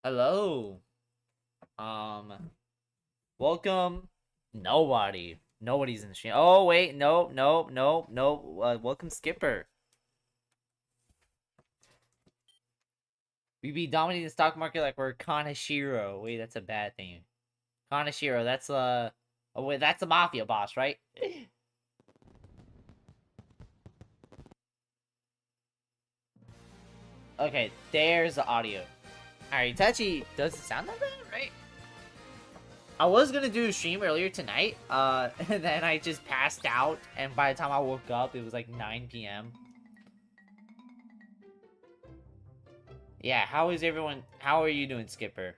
Hello. Um, welcome. Nobody. Nobody's in the stream. Oh wait, no, no, no, no. Welcome, Skipper. We be dominating the stock market like we're Kaneshiro. Wait, that's a bad thing. Kaneshiro, that's oh wait, that's a mafia boss, right? Okay, there's the audio. Alright, Itachi doesn't sound that bad, right? I was gonna do a stream earlier tonight, and then I just passed out, and by the time I woke up, it was like 9 p.m. Yeah, how is everyone? How are you doing, Skipper?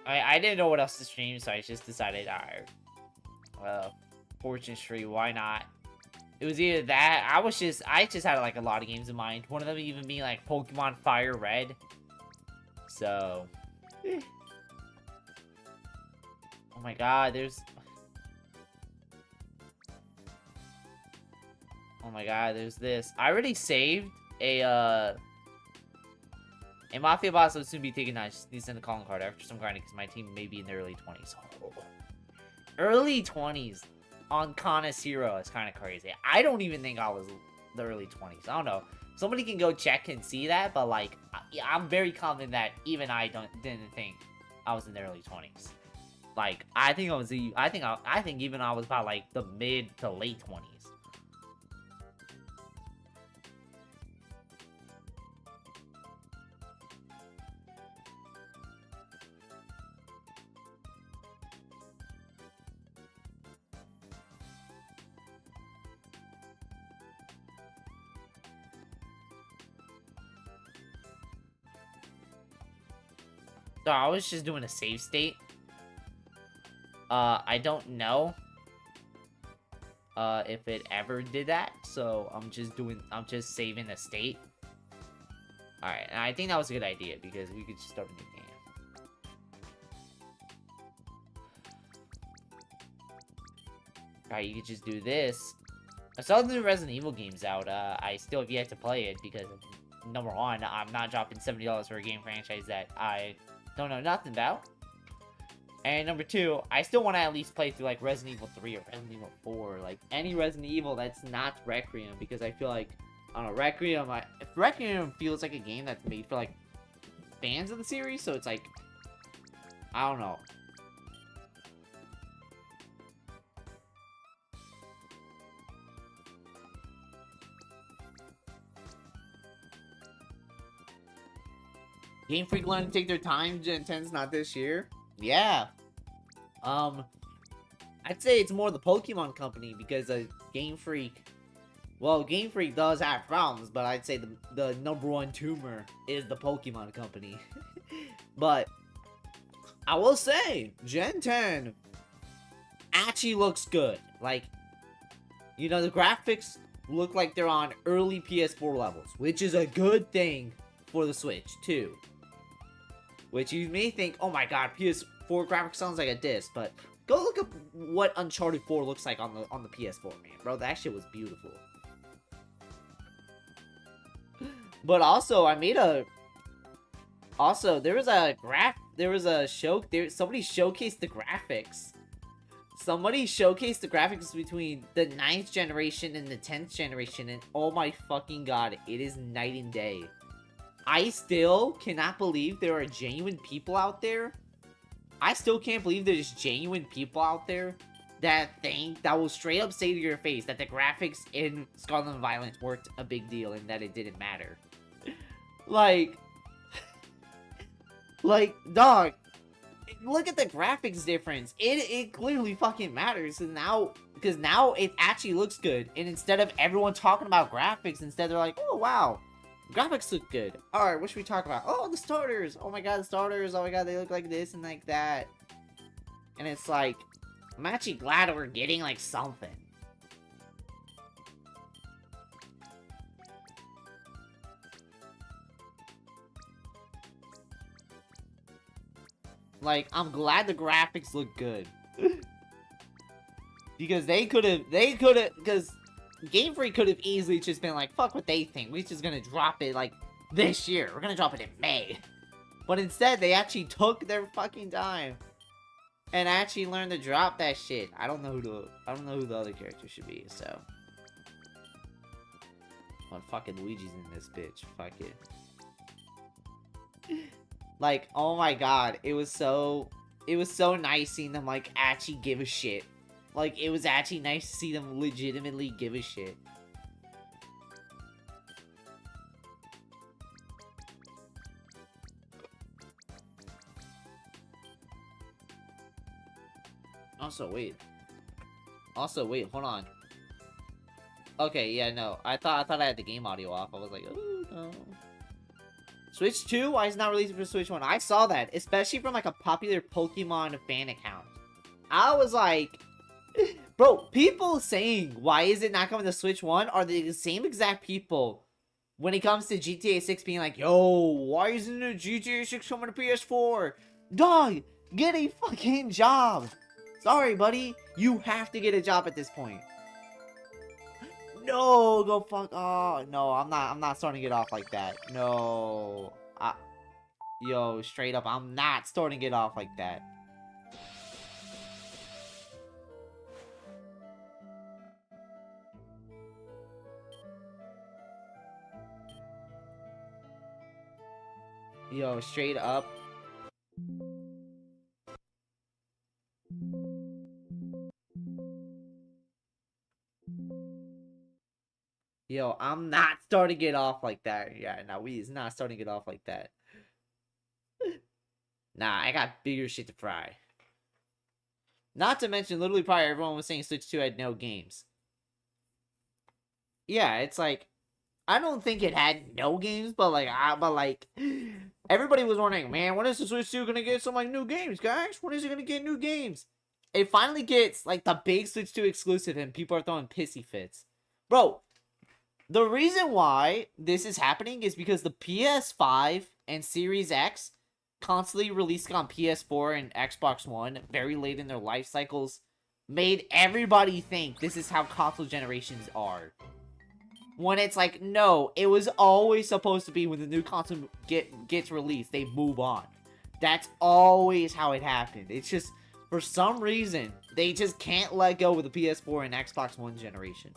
I didn't know what else to stream, so I just decided, alright, Fortune Street, why not? It was either that, I just had like a lot of games in mind. One of them even being like Pokemon Fire Red. So, oh my god, there's... Oh my god, there's this. I already saved a Mafia boss will soon be taken down. I just need to send a calling card after some grinding because my team may be in the early 20s. Oh. Early 20s on Kana Zero is kind of crazy. I don't even think I was the early 20s. I don't know. Somebody can go check and see that, but like, I'm very confident that even I didn't think I was in the early 20s. Like, I think even I was about like the mid to late 20s. So I was just doing a save state. I don't know if it ever did that, so I'm just saving a state. Alright, and I think that was a good idea because we could just start a new game. Alright, you could just do this. I saw the new Resident Evil games out. I still have yet to play it because, number one, I'm not dropping $70 for a game franchise that I don't know nothing about. And number two, I still want to at least play through like Resident Evil 3 or Resident Evil 4. Like any Resident Evil that's not Requiem, because I feel like, I don't know, if Requiem feels like a game that's made for like fans of the series, so it's like, I don't know. Game Freak learning to take their time, Gen 10's not this year. Yeah. I'd say it's more the Pokemon Company because Game Freak, well, Game Freak does have problems, but I'd say the number one tumor is the Pokemon Company. But I will say, Gen 10 actually looks good. Like, you know, the graphics look like they're on early PS4 levels, which is a good thing for the Switch, too. Which you may think, oh my god, PS4 graphics sounds like a diss, but go look up what Uncharted 4 looks like on the PS4, man. Bro, that shit was beautiful. But also, there was somebody showcased the graphics. Somebody showcased the graphics between the 9th generation and the 10th generation, and oh my fucking god, it is night and day. I still cannot believe there are genuine people out there. I still can't believe there's genuine people out there that will straight up say to your face that the graphics in Scarlet and Violet weren't a big deal and that it didn't matter. Like, dog, look at the graphics difference. It clearly fucking matters. Because now it actually looks good. And instead of everyone talking about graphics, instead they're like, oh wow, graphics look good. Alright, what should we talk about? Oh, the starters. Oh my god, the starters. Oh my god, they look like this and like that. And it's like, I'm actually glad we're getting like something. Like, I'm glad the graphics look good. Because because Game Freak could have easily just been like, fuck what they think. We're just gonna drop it, like, this year. We're gonna drop it in May. But instead, they actually took their fucking time. And actually learned to drop that shit. I don't know who the other character should be, so. Well, fucking Luigi's in this bitch. Fuck it. Like, oh my god. It was so nice seeing them, like, actually give a shit. Like, it was actually nice to see them legitimately give a shit. Also, wait, hold on. Okay, yeah, no. I thought I had the game audio off. I was like, oh, no. Switch 2? Why is it not releasing for Switch 1? I saw that, especially from, like, a popular Pokemon fan account. I was like... Bro, people saying, why is it not coming to Switch 1 are the same exact people when it comes to GTA 6 being like, yo, why isn't a GTA 6 coming to PS4? Dog, get a fucking job. Sorry, buddy. You have to get a job at this point. No, go fuck. Oh no, I'm not starting it off like that. No. Yo, straight up, I'm not starting it off like that. Yo, straight up. Yo, I'm not starting it off like that. Yeah, no, we's not starting it off like that. Nah, I got bigger shit to fry. Not to mention, literally probably everyone was saying Switch 2 had no games. Yeah, it's like, I don't think it had no games, but like, everybody was wondering, man, when is the Switch 2 gonna get some like new games, guys? When is it gonna get new games? It finally gets like the big Switch 2 exclusive, and people are throwing pissy fits. Bro, the reason why this is happening is because the PS5 and Series X constantly releasing on PS4 and Xbox One very late in their life cycles made everybody think this is how console generations are. When it's like, no, it was always supposed to be when the new console gets released, they move on. That's always how it happened. It's just, for some reason, they just can't let go with the PS4 and Xbox One generation.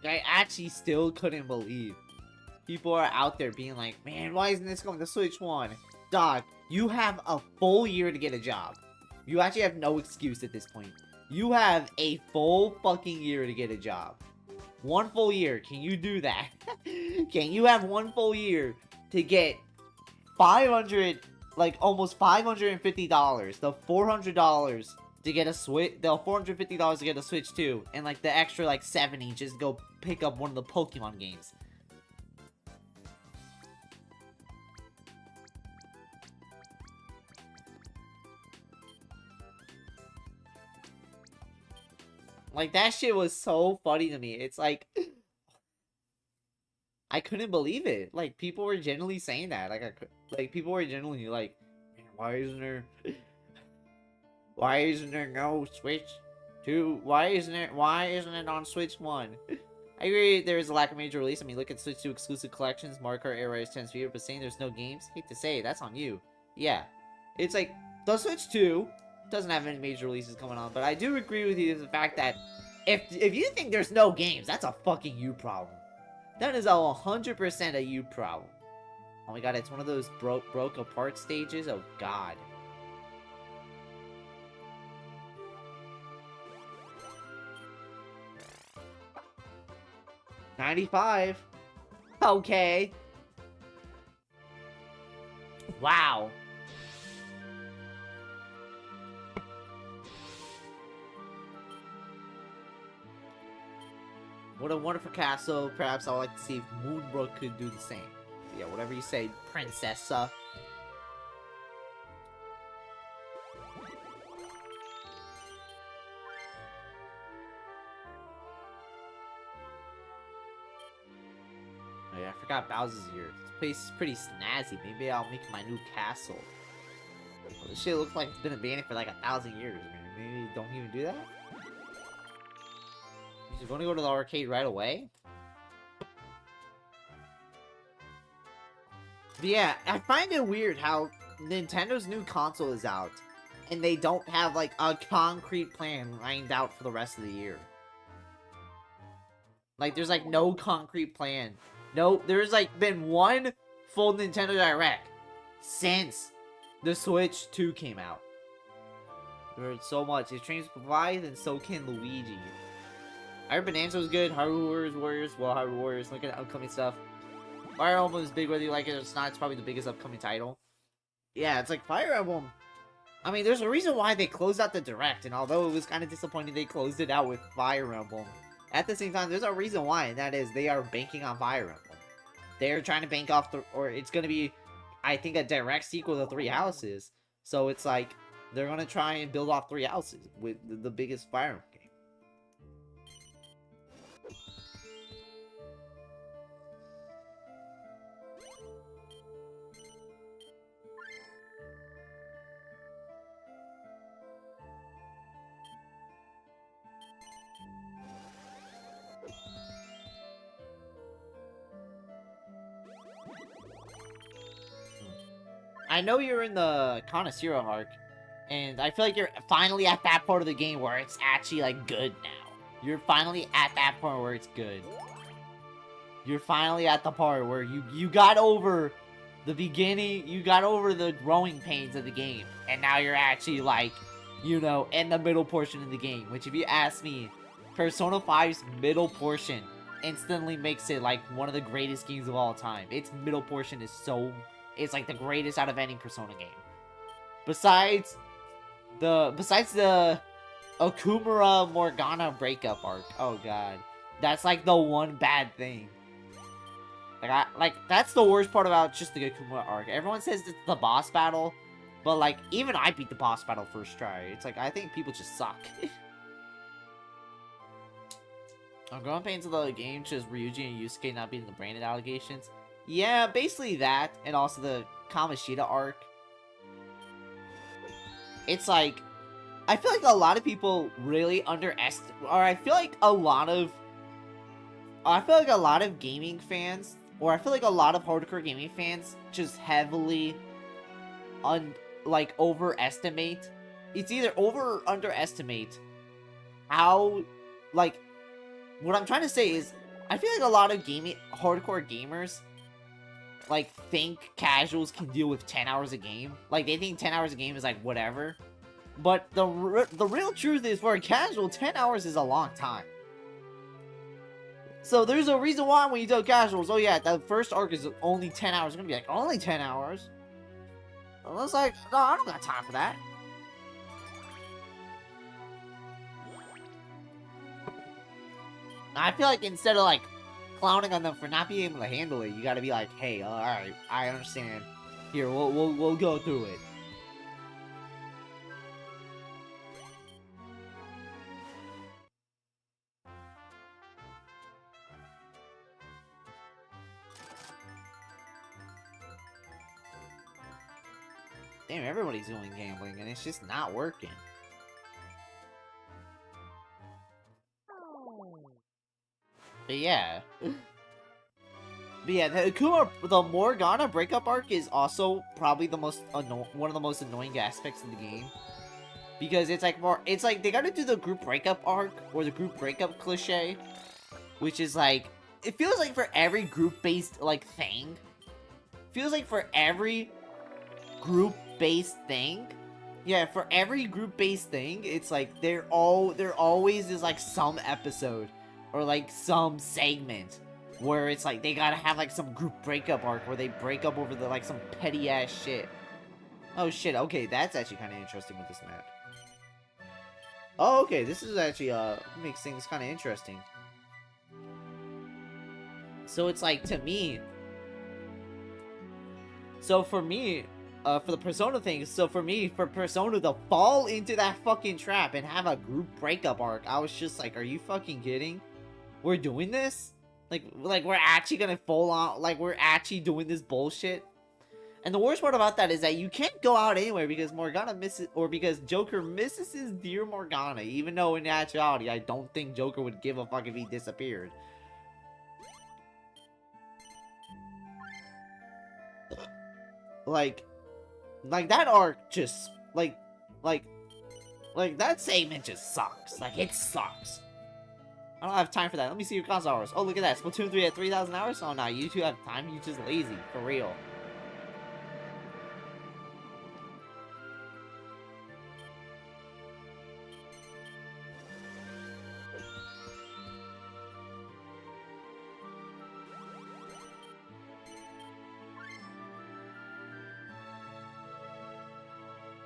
I actually still couldn't believe people are out there being like, man, why isn't this going to Switch 1? Dog, you have a full year to get a job. You actually have no excuse at this point. You have a full fucking year to get a job. 1 full year. Can you do that? Can you have 1 full year to get 500, like almost $550, the $400 to get a Switch, the $450 to get a Switch 2, and like the extra like 70 just go pick up one of the Pokemon games. Like, that shit was so funny to me. It's like, I couldn't believe it. Like, people were genuinely saying that. Like, people were genuinely like, man, why isn't there no Switch 2? Why isn't it on Switch 1? I agree there is a lack of major release. I mean, look at Switch 2 exclusive collections, Mario Kart Air Race 10 Sphere, but saying there's no games? Hate to say, that's on you. Yeah. It's like, the Switch 2 doesn't have any major releases coming on, but I do agree with you in the fact that if you think there's no games, that's a fucking you problem. That is a 100% a you problem. Oh my god, it's one of those broke apart stages? Oh god. $95. Okay. Wow. What a wonderful castle. Perhaps I'd like to see if Moonbrook could do the same. Yeah, whatever you say, Princessa. Oh yeah, I forgot Bowser's here. This place is pretty snazzy. Maybe I'll make my new castle. Well, this shit looks like it's been abandoned for like 1,000 years, man. Maybe don't even do that? You're going to go to the arcade right away? But yeah, I find it weird how Nintendo's new console is out, and they don't have, like, a concrete plan lined out for the rest of the year. Like, there's, like, no concrete plan. No, there's, like, been one full Nintendo Direct since the Switch 2 came out. I heard so much. If Trains provide, then so can Luigi. I heard Bonanza was good. Hyrule Warriors. Well, Hyrule Warriors. Look at the upcoming stuff. Fire Emblem is big whether you like it or not. It's probably the biggest upcoming title. Yeah, it's like Fire Emblem. I mean, there's a reason why they closed out the Direct. And although it was kind of disappointing they closed it out with Fire Emblem, at the same time, there's a reason why. And that is they are banking on Fire Emblem. They're trying to bank off or it's going to be, I think, a direct sequel to Three Houses. So it's like, They're gonna try and build off 3 houses with the biggest Fire Emblem game. I know you're in the Connoisseur arc, and I feel like you're finally at that part of the game where it's actually, like, good now. You're finally at that part where it's good. You're finally at the part where you got over the beginning, you got over the growing pains of the game, and now you're actually, like, you know, in the middle portion of the game, which if you ask me, Persona 5's middle portion instantly makes it, like, one of the greatest games of all time. Its middle portion is so... It's like the greatest out of any Persona game. Besides the Okumura Morgana breakup arc. Oh god. That's like the one bad thing. Like that's the worst part about just the Okumura arc. Everyone says it's the boss battle, but like even I beat the boss battle first try. It's like I think people just suck. On growing pains of the game, just Ryuji and Yusuke not beating the branded allegations. Yeah, basically that, and also the Kamoshida arc. It's like, I feel like a lot of people really underestimate, or I feel like a lot of gaming fans, or I feel like a lot of hardcore gaming fans just heavily, overestimate. It's either over or underestimate how, like, what I'm trying to say is, I feel like a lot of hardcore gamers, like, think casuals can deal with 10 hours a game. Like, they think 10 hours a game is, like, whatever. But the real truth is, for a casual, 10 hours is a long time. So, there's a reason why when you tell casuals, oh yeah, the first arc is only 10 hours. It's gonna be like, only 10 hours? Well, it's like, no, I don't got time for that. I feel like instead of, like, clowning on them for not being able to handle it, you gotta be like, hey, alright, I understand. Here, we'll go through it. Damn, everybody's doing gambling, and it's just not working. But yeah. But yeah, the Morgana breakup arc is also probably the most one of the most annoying aspects of the game. Because it's like they gotta do the group breakup arc, or the group breakup cliche. Which is like, it feels like for every group-based, like, thing. Feels like for every group-based thing. Yeah, for every group-based thing, it's like, there always is, like, some episode. Or, like, some segment where it's like, they gotta have, like, some group breakup arc where they break up over the, like, some petty-ass shit. Oh, shit, okay, that's actually kind of interesting with this map. Oh, okay, this is actually, makes things kind of interesting. So it's like, to me... So for me, for the Persona thing, so for me, for Persona to fall into that fucking trap and have a group breakup arc, I was just like, are you fucking kidding? We're doing this? Like we're actually gonna full on, like, we're actually doing this bullshit? And the worst part about that is that you can't go out anywhere because Morgana misses, or because Joker misses his dear Morgana, even though in actuality, I don't think Joker would give a fuck if he disappeared. Like that arc just, like, that segment just sucks. Like, it sucks. I don't have time for that. Let me see your console hours. Oh, look at that. Splatoon 3 at 3,000 hours? Oh, nah, you two have time. You just lazy. For real.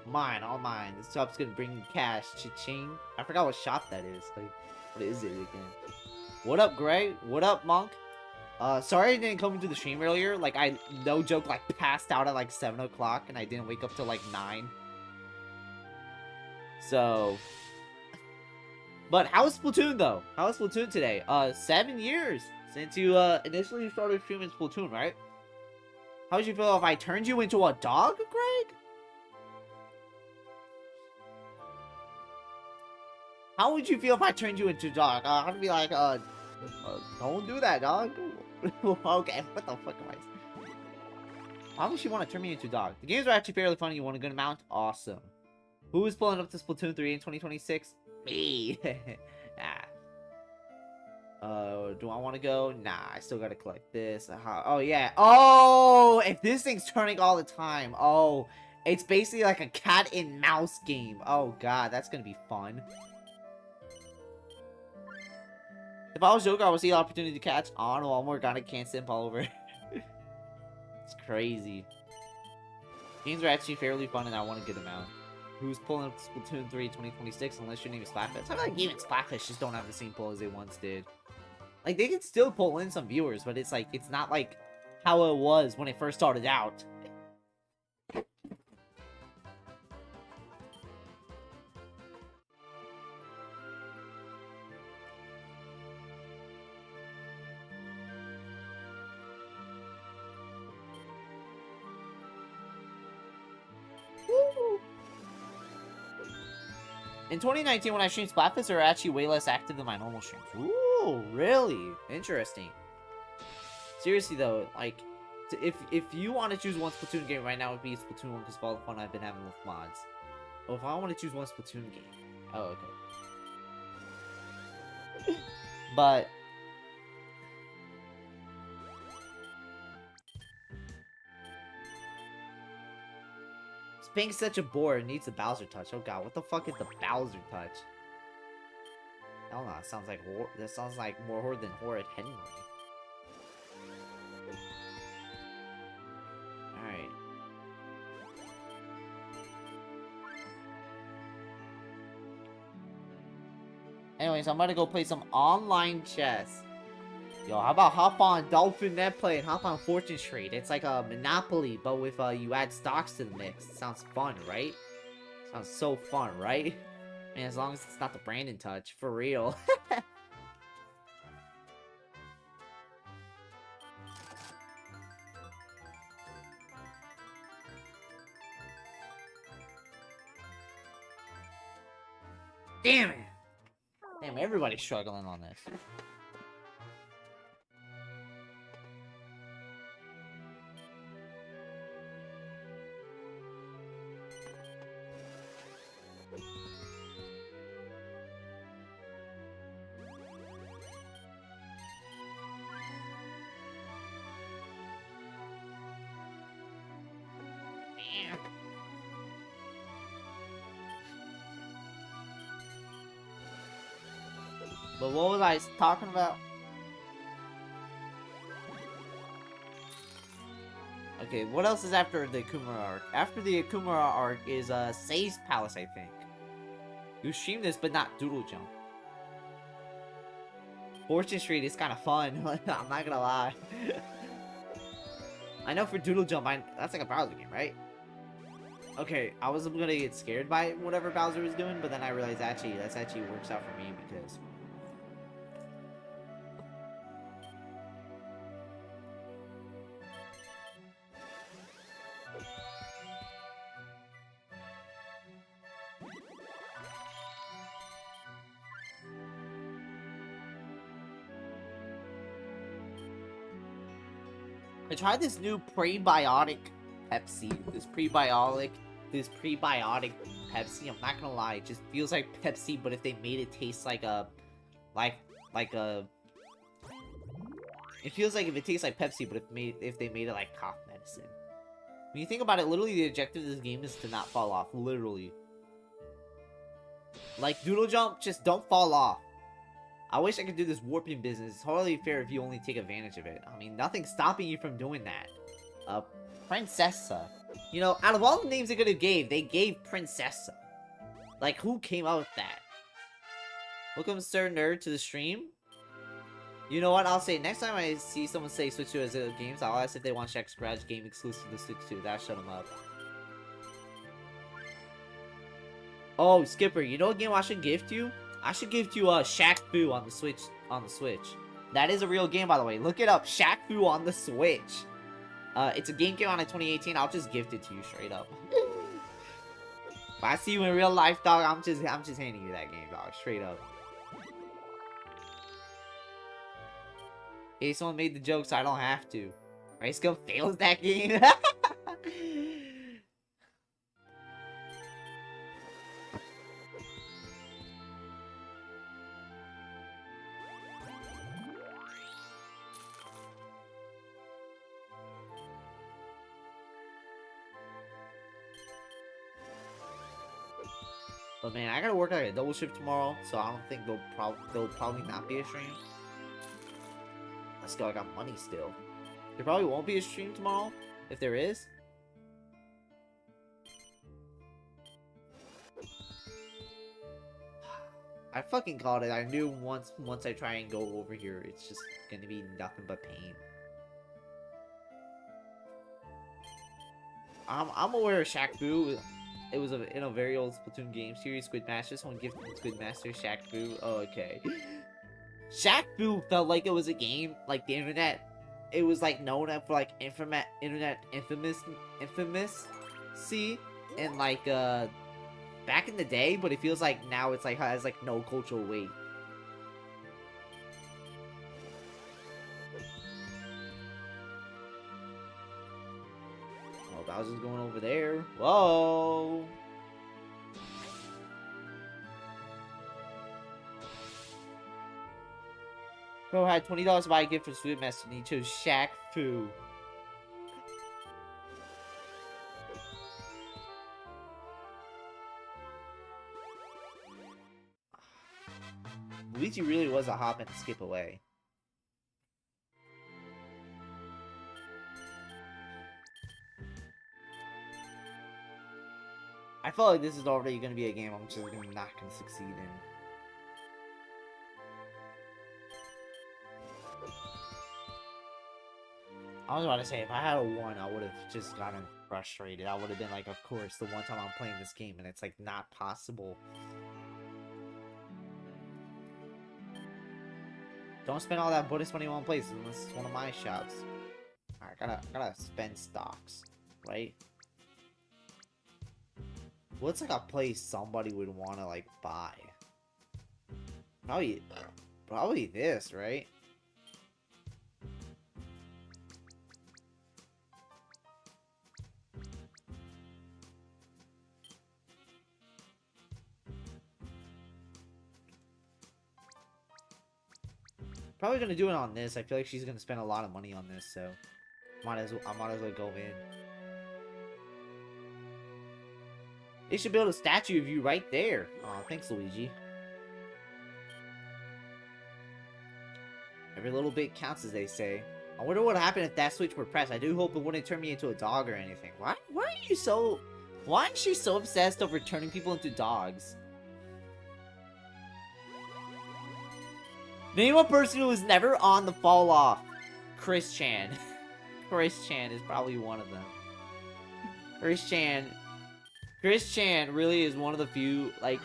Mine, all mine. This shop's gonna bring me cash. Cha-ching. I forgot what shop that is. Like, what is it again? What up, Gray? What up, Monk? Sorry I didn't come into the stream earlier. Like, I, no joke, like, passed out at, like, 7 o'clock, and I didn't wake up till, like, 9. So, but how was Splatoon though? How was Splatoon today? 7 years since you initially started streaming Splatoon, right? How would you feel if I turned you into a dog, Greg? How would you feel if I turned you into a dog? I'd be like, don't do that, dog. Okay, what the fuck am I saying? Why would she want to turn me into a dog? The games are actually fairly funny. You want a good amount? Awesome. Who is pulling up to Splatoon 3 in 2026? Me. Do I want to go? Nah, I still gotta collect this. Oh, yeah. Oh, if this thing's turning all the time. Oh, it's basically like a cat and mouse game. Oh, God, that's gonna be fun. If I was Joker, I would see the opportunity to catch on while Morgana can't simp all over. It's crazy. Games are actually fairly fun, and I want a good amount. Who's pulling up Splatoon 3 2026 unless your name is Splatfish? I feel like even Splatfish just don't have the same pull as they once did. Like, they can still pull in some viewers, but it's like, it's not like how it was when it first started out. In 2019, when I streamed Splatfest, they were actually way less active than my normal streams. Ooh, really? Interesting. Seriously, though, like, if you want to choose one Splatoon game right now, it would be Splatoon 1 because of all the fun I've been having with mods. Oh, if I want to choose one Splatoon game. Oh, okay. But... Pink's such a bore, it needs the Bowser touch. Oh god, what the fuck is the Bowser touch? Hell no, that sounds like more horrid than horrid anyway. Alright. Anyways, I'm gonna go play some online chess. Yo, how about hop on Dolphin Netplay and hop on Fortune Street? It's like a Monopoly, but with you add stocks to the mix. It sounds fun, right? Sounds so fun, right? And as long as it's not the Brandon touch, for real. Damn it! Damn, everybody's struggling on this. But what was I talking about? Okay, what else is after the Akumara arc? After the Akumara arc is Say's Palace, I think. You stream this, but not Doodle Jump. Fortune Street is kind of fun. I'm not gonna lie. I know for Doodle Jump, that's like a Bowser game, right? Okay, I was gonna get scared by whatever Bowser was doing, but then I realized that's actually works out for me because. I tried this new prebiotic Pepsi. This prebiotic Pepsi. I'm not gonna lie, it just feels like Pepsi, but if they made it taste like a, it feels like if it tastes like Pepsi, but if they made it like cough medicine. When you think about it, literally the objective of this game is to not fall off. Literally. Like Doodle Jump, just don't fall off. I wish I could do this warping business. It's hardly fair if you only take advantage of it. I mean, nothing's stopping you from doing that. Princessa. You know, out of all the names they could have gave, they gave Princessa. Like, who came out with that? Welcome, Sir Nerd, to the stream. You know what? I'll say, next time I see someone say switch to Azul games, I'll ask if they want to check Scratch game exclusive to Switch 2. That shut them up. Oh, Skipper, you know what game I should gift you? I should gift you Shaq Fu on the Switch. That is a real game, by the way. Look it up, Shaq Fu on the Switch. It's a game came out in 2018. I'll just gift it to you straight up. If I see you in real life, dog, I'm just handing you that game, dog, straight up. Hey, someone made the joke, so I don't have to. Right, Skill fails that game. But man, I gotta work like a double shift tomorrow, so I don't think there'll probably not be a stream. Let's go, I got money still. There probably won't be a stream tomorrow, if there is. I fucking called it. I knew once I try and go over here, it's just gonna be nothing but pain. I'm aware of Shaq Fu. It was in a very old Splatoon game series, Squid Master. Someone gifted Squid Master Shaq Fu. Oh, okay. Shaq Fu felt like it was a game, like the internet. It was like known for like internet infamous, and like back in the day. But it feels like now it's like has like no cultural weight. Bowser's going over there. Whoa! Bro had $20 to buy a gift for Sweet Master and he chose Shaq Fu. Luigi really was a hop and skip away. I feel like this is already going to be a game I'm just not going to succeed in. I was about to say, if I had a 1, I would have just gotten frustrated. I would have been like, of course, the one time I'm playing this game, and it's like not possible. Don't spend all that bonus money in one place unless it's one of my shops. Alright, gotta spend stocks, right? What's like a place somebody would want to like buy? Probably this, right? Probably gonna do it on this. I feel like she's gonna spend a lot of money on this, so I might as well go in. They should build a statue of you right there. Aw, thanks, Luigi. Every little bit counts, as they say. I wonder what would happen if that switch were pressed. I do hope it wouldn't turn me into a dog or anything. Why is she so obsessed over turning people into dogs? Name a person who was never on the fall off. Chris Chan. Chris Chan is probably one of them. Chris Chan really is one of the few, like,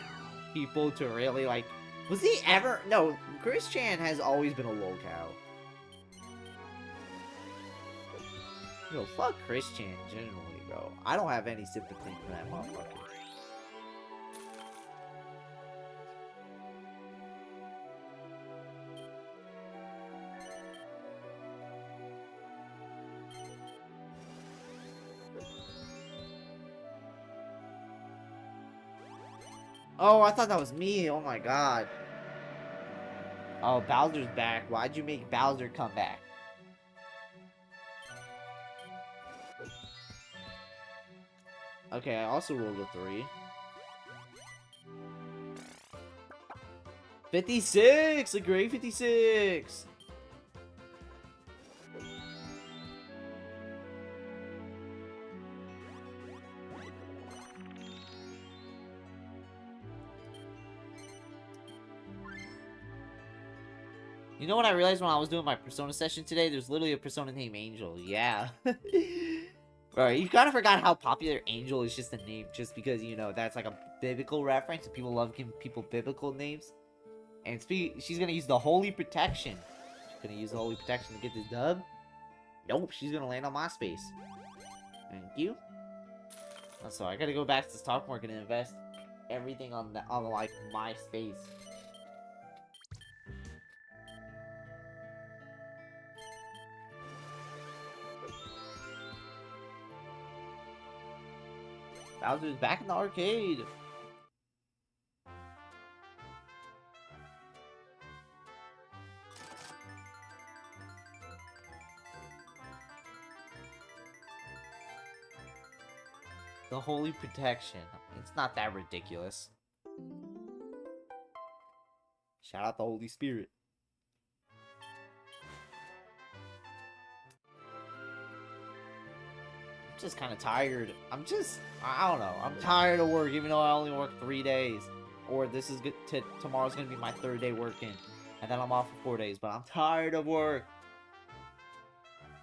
people to really, like... Was he ever... No, Chris Chan has always been a lolcow. Yo, fuck Chris Chan, generally, bro. I don't have any sympathy for that motherfucker. Oh, I thought that was me. Oh my god. Oh, Bowser's back. Why'd you make Bowser come back? Okay, I also rolled a 3. 56! A great 56! You know what I realized when I was doing my Persona session today? There's literally a Persona named Angel. Yeah. Bro, you kind of forgot how popular Angel is just a name. Just because, you know, that's like a biblical reference, and people love giving people biblical names. And she's gonna use the Holy Protection. She's gonna use the Holy Protection to get this dub. Nope, she's gonna land on my space. Thank you. So I gotta go back to the stock market and invest everything on like my space. Bowser's back in the arcade. The Holy Protection. It's not that ridiculous. Shout out the Holy Spirit. I'm just kind of tired. I don't know. I'm tired of work, even though I only work 3 days. Or this is good. Tomorrow's gonna be my 3rd day working, and then I'm off for 4 days. But I'm tired of work.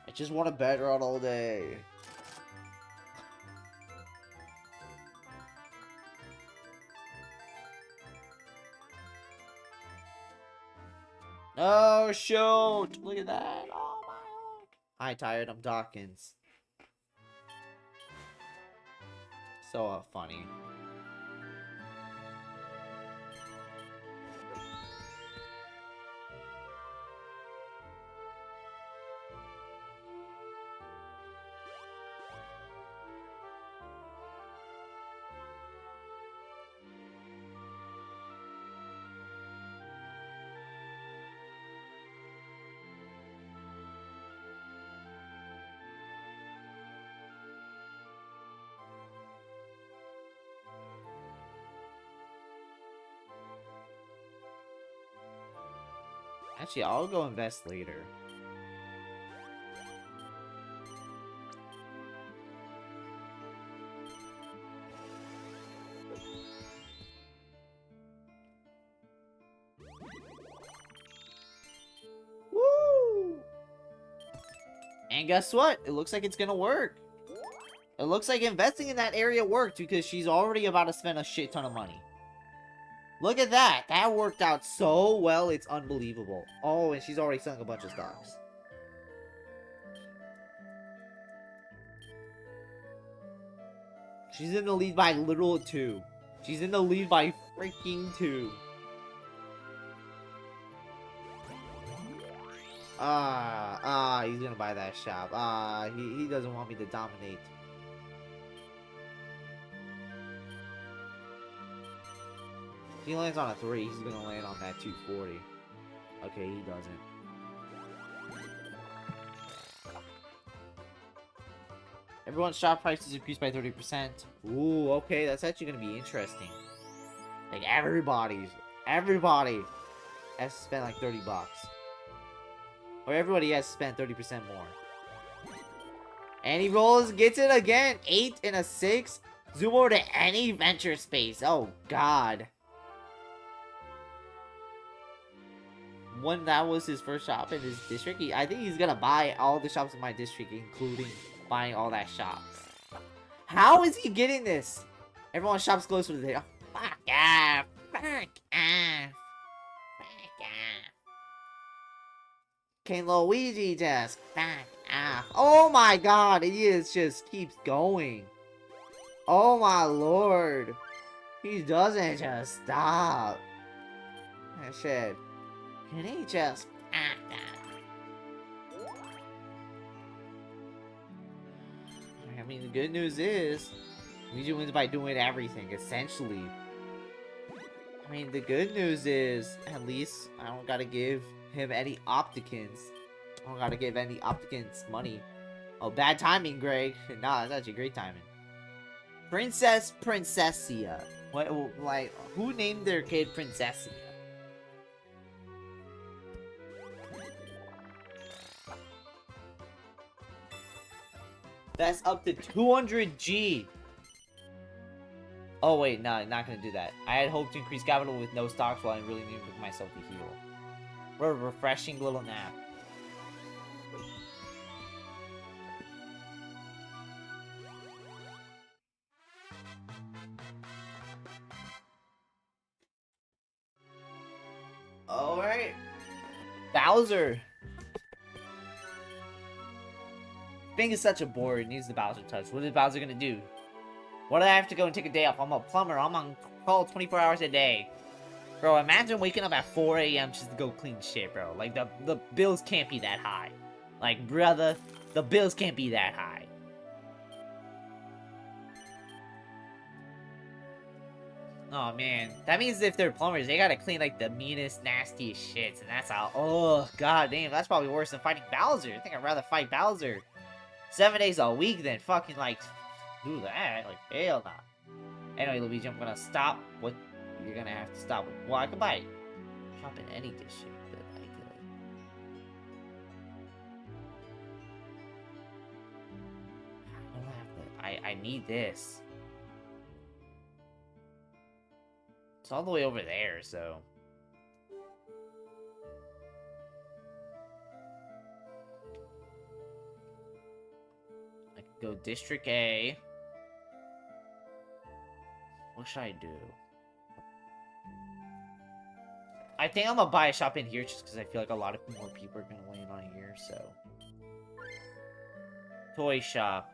I just want to bed run all day. Oh shoot! Look at that! Oh my god! Hi, tired. I'm Dawkins. So funny. Actually, I'll go invest later. Woo! And guess what? It looks like it's gonna work. It looks like investing in that area worked because she's already about to spend a shit ton of money. Look at that! That worked out so well, it's unbelievable. Oh, and she's already selling a bunch of stocks. She's in the lead by literal 2. She's in the lead by freaking 2. He's gonna buy that shop. He doesn't want me to dominate. If he lands on a 3, he's gonna land on that 240. Okay, he doesn't. Everyone's shop prices increased by 30%. Ooh, okay, that's actually gonna be interesting. Like, everybody has to spend like 30 bucks. Or everybody has to spend 30% more. And he rolls, gets it again. 8 and a 6. Zoom over to any venture space. Oh, God. When that was his first shop in his district, I think he's gonna buy all the shops in my district, including buying all that shops. How is he getting this? Everyone's shop's close to the day. Oh, fuck off. Fuck off. Fuck off. Can Luigi just fuck off? Oh my god, he just keeps going. Oh my lord. He doesn't just stop. That shit. Can he just fuck off? I mean, the good news is, Luigi wins by doing everything, essentially. I mean, the good news is, at least, I don't gotta give him any Opticans. I don't gotta give any Opticans money. Oh, bad timing, Greg. Nah, that's actually great timing. Princessia. What, like, who named their kid Princessia? That's up to 200G. Oh wait, no, not gonna do that. I had hoped to increase capital with no stocks while I really needed myself to heal. What a refreshing little nap. Bowser. Bing is such a bore. It needs the Bowser touch. What is Bowser gonna do? What do I have to go and take a day off? I'm a plumber. I'm on call 24 hours a day. Bro, imagine waking up at 4 a.m. just to go clean shit, bro. Like, the bills can't be that high. Like, brother, the bills can't be that high. Oh, man. That means if they're plumbers, they gotta clean, like, the meanest, nastiest shits. And that's how... Oh, god damn. That's probably worse than fighting Bowser. I think I'd rather fight Bowser 7 days a week than fucking, like, do that. Like, hell nah. Anyway, Luigi, I'm gonna stop. What? You're gonna have to stop with. Well, I can buy shop in any district, but I don't have to. I need this. It's all the way over there, so. I can go District A. What should I do? I think I'm gonna buy a shop in here just because I feel like a lot of more people are gonna land on here, so. Toy shop.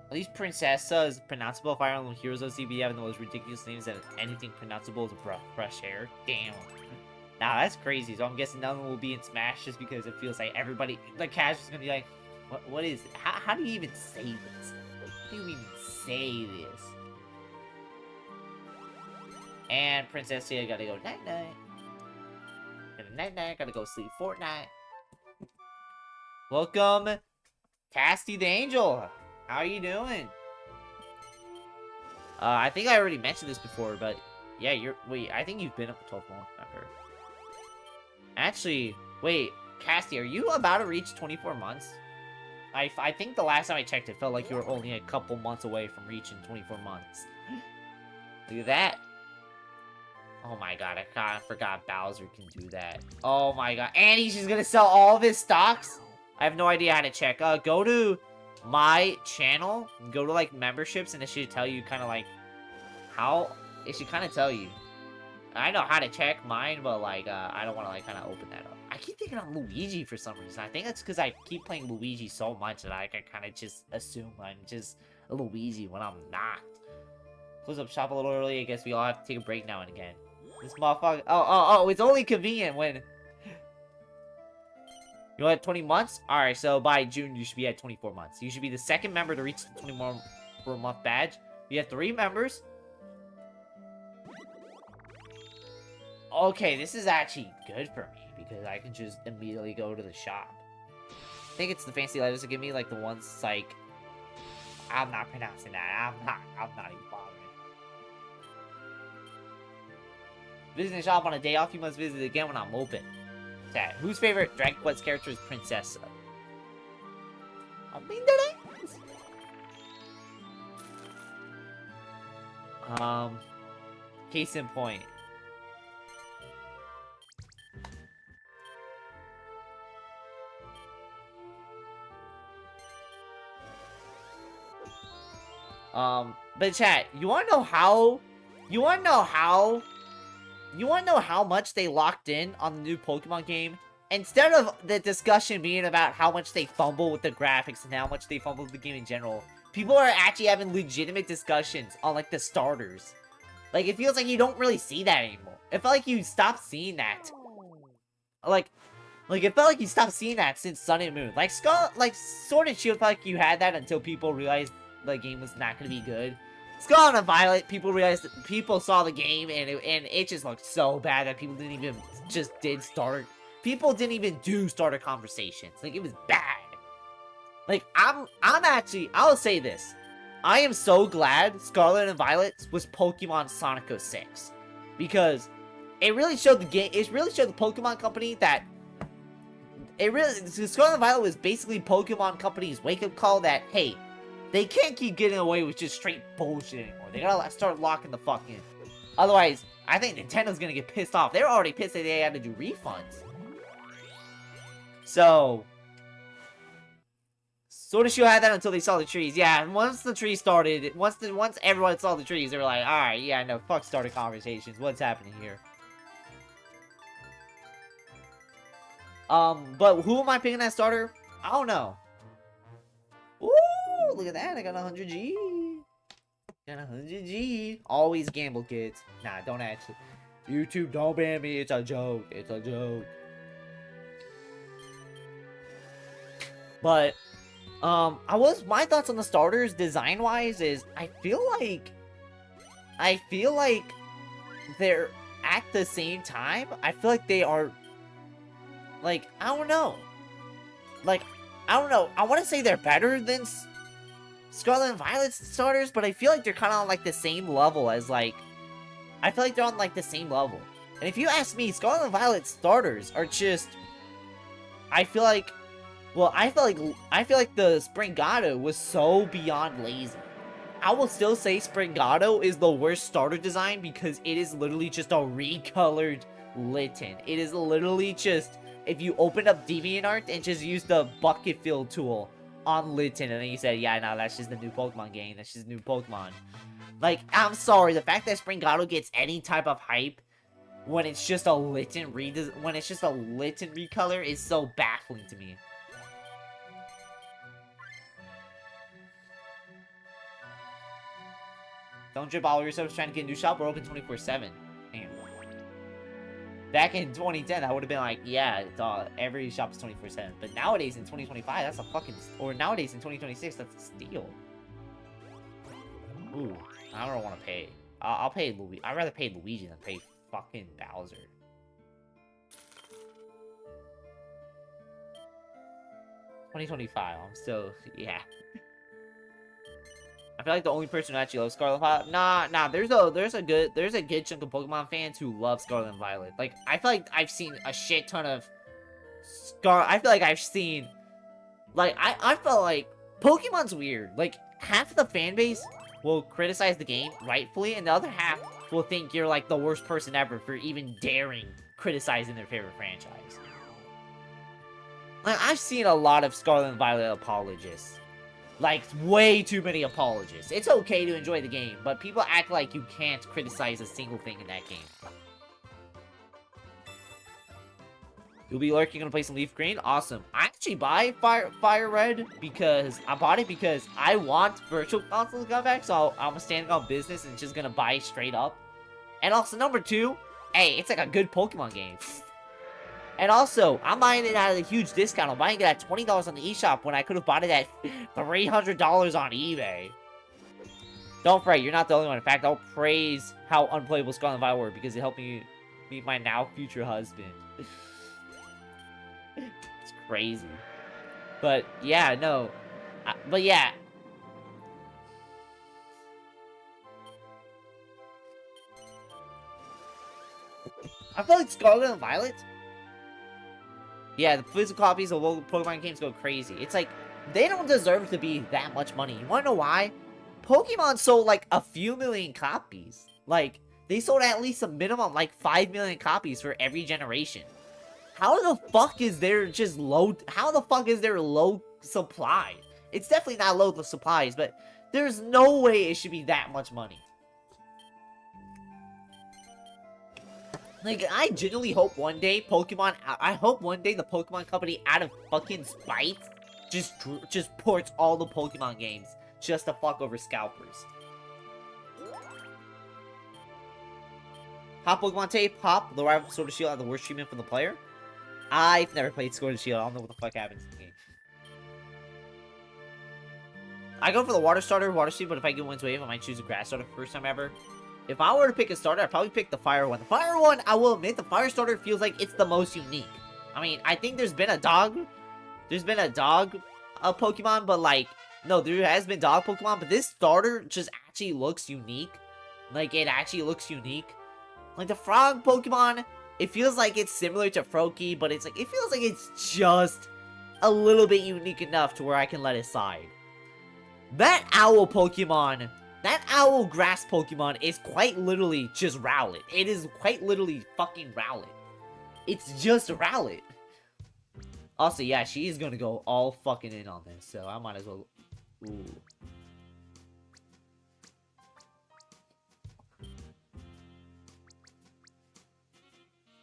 At least Princessa is pronounceable. Fire Emblem Heroes OCB having the most ridiculous names that anything pronounceable is a fresh air. Damn. Nah, that's crazy. So I'm guessing none of them will be in Smash just because it feels like everybody, the casual's gonna be like, what is it? How do you even say this? How do you even say this? And Princessa gotta go night-night. Night-night, gotta go sleep Fortnite. Welcome, Casty the Angel. How are you doing? I think I already mentioned this before, but yeah, wait, I think you've been up to 12 months, remember? Actually, wait, Casty, are you about to reach 24 months? I think the last time I checked, it felt like you were only a couple months away from reaching 24 months. Look at that. Oh my god, I kinda forgot Bowser can do that. Oh my god. And he's just gonna sell all of his stocks? I have no idea how to check. Go to my channel, go to like memberships, and it should tell you kind of like how, it should kind of tell you. I know how to check mine, but like, I don't want to like kind of open that up. I keep thinking I'm Luigi for some reason. I think that's because I keep playing Luigi so much that I kind of just assume I'm just a Luigi when I'm not. Close up shop a little early. I guess we all have to take a break now and again. This motherfucker. Oh, it's only convenient when. You at 20 months? Alright, so by June, you should be at 24 months. You should be the second member to reach the 24-month badge. You have 3 members. Okay, this is actually good for me because I can just immediately go to the shop. I think it's the fancy letters that give me, like the ones like. I'm not pronouncing that. I'm not even bothering. Visiting the shop on a day off, you must visit again when I'm open. Chat. Whose favorite Dragon Quest character is Princessa? I mean, that is. Case in point. But chat, you wanna know how much they locked in on the new Pokemon game? Instead of the discussion being about how much they fumble with the graphics and how much they fumble with the game in general, people are actually having legitimate discussions on, like, the starters. Like, it feels like you don't really see that anymore. It felt like you stopped seeing that. Like, it felt like you stopped seeing that since Sun and Moon. Like, Sword and Shield felt like you had that until people realized the game was not going to be good. Scarlet and Violet, people saw the game, and it just looked so bad that people didn't even people didn't even do starter conversations. Like, it was bad. Like, I'll say this. I am so glad Scarlet and Violet was Pokemon Sonic 06. Because it really showed the game, it really showed the Pokemon Company that Scarlet and Violet was basically Pokemon Company's wake-up call that, hey, they can't keep getting away with just straight bullshit anymore. They gotta start locking the fuck in. Otherwise, I think Nintendo's gonna get pissed off. They're already pissed that they had to do refunds. So, Sword and Shield had that until they saw the trees. Yeah, and once the tree started, once everyone saw the trees, they were like, alright, yeah, no, fuck starter conversations. What's happening here? But who am I picking that starter? I don't know. Ooh, look at that. I got 100 G. Got 100 G. Always gamble, kids. Nah, don't actually. YouTube, don't ban me. It's a joke. It's a joke. But, my thoughts on the starters, design-wise, is I feel like they're at the same time. I feel like they are, like, I don't know. Like, I don't know. I want to say they're better than Scarlet and Violet's starters, but I feel like they're kind of on, like, the same level as, like, I feel like they're on, like, the same level. And if you ask me, Scarlet and Violet's starters are just, I feel like the Springado was so beyond lazy. I will still say Springado is the worst starter design because it is literally just a recolored Litten. It is literally just, if you open up DeviantArt and just use the bucket fill tool on Litten, and then you say, yeah, no, that's just the new Pokemon game. That's just new Pokemon. Like, I'm sorry, the fact that Springado gets any type of hype when it's just a Litten recolor is so baffling to me. Don't drip all your subs trying to get a new shop. We're open 24/7. Damn. Back in 2010, that would have been like, yeah, every shop is 24/7. But nowadays in 2025, that's a fucking... Or nowadays in 2026, that's a steal. Ooh, I don't want to pay. I'll pay Luigi. I'd rather pay Luigi than pay fucking Bowser. $20.25. I'm still... Yeah. I feel like the only person who actually loves Scarlet and Violet. Nah. There's a good chunk of Pokemon fans who love Scarlet and Violet. Like, I feel like I've seen a shit ton of I feel like I've seen, like, I felt like Pokemon's weird. Like, half of the fan base will criticize the game rightfully, and the other half will think you're like the worst person ever for even daring criticizing their favorite franchise. Like, I've seen a lot of Scarlet and Violet apologists. Like, way too many apologists. It's okay to enjoy the game, but people act like you can't criticize a single thing in that game. You'll be lurking gonna play some Leaf Green? Awesome. I actually buy Fire Red because I bought it because I want Virtual Console to come back, so I'm standing on business and just gonna buy straight up. And also, number 2, hey, it's like a good Pokemon game. And also, I'm buying it at a huge discount. I'm buying it at $20 on the eShop when I could have bought it at $300 on eBay. Don't fret, you're not the only one. In fact, I'll praise how unplayable Scarlet and Violet were because it helped me meet my now future husband. It's crazy. But, yeah, no. But, yeah. I feel like Scarlet and Violet... Yeah, the physical copies of local Pokemon games go crazy. It's like, they don't deserve to be that much money. You wanna know why? Pokemon sold like a few million copies. Like, they sold at least a minimum like 5 million copies for every generation. How the fuck is there just low... How the fuck is there low supply? It's definitely not low supplies, but there's no way it should be that much money. Like, I genuinely hope one day I hope one day the Pokemon Company, out of fucking spite, just ports all the Pokemon games just to fuck over scalpers. Hot Pokemon tape, Hop, the rival Sword and Shield had the worst treatment from the player. I've never played Sword and Shield. I don't know what the fuck happens in the game. I go for the Water Starter, Water Seed, but if I get Wind's Wave, I might choose a Grass Starter for first time ever. If I were to pick a starter, I'd probably pick the Fire one. The Fire one, I will admit, the Fire starter feels like it's the most unique. I mean, I think there's been a dog Pokemon, but like, no, there has been dog Pokemon, but this starter just actually looks unique. Like, it actually looks unique. Like, the Frog Pokemon, it feels like it's similar to Froakie, but it's like, it feels like it's just a little bit unique enough to where I can let it slide. That Owl Pokemon... That Owl Grass Pokemon is quite literally just Rowlet. It is quite literally fucking Rowlet. It's just Rowlet. Also, yeah, she is gonna go all fucking in on this, so I might as well... Ooh.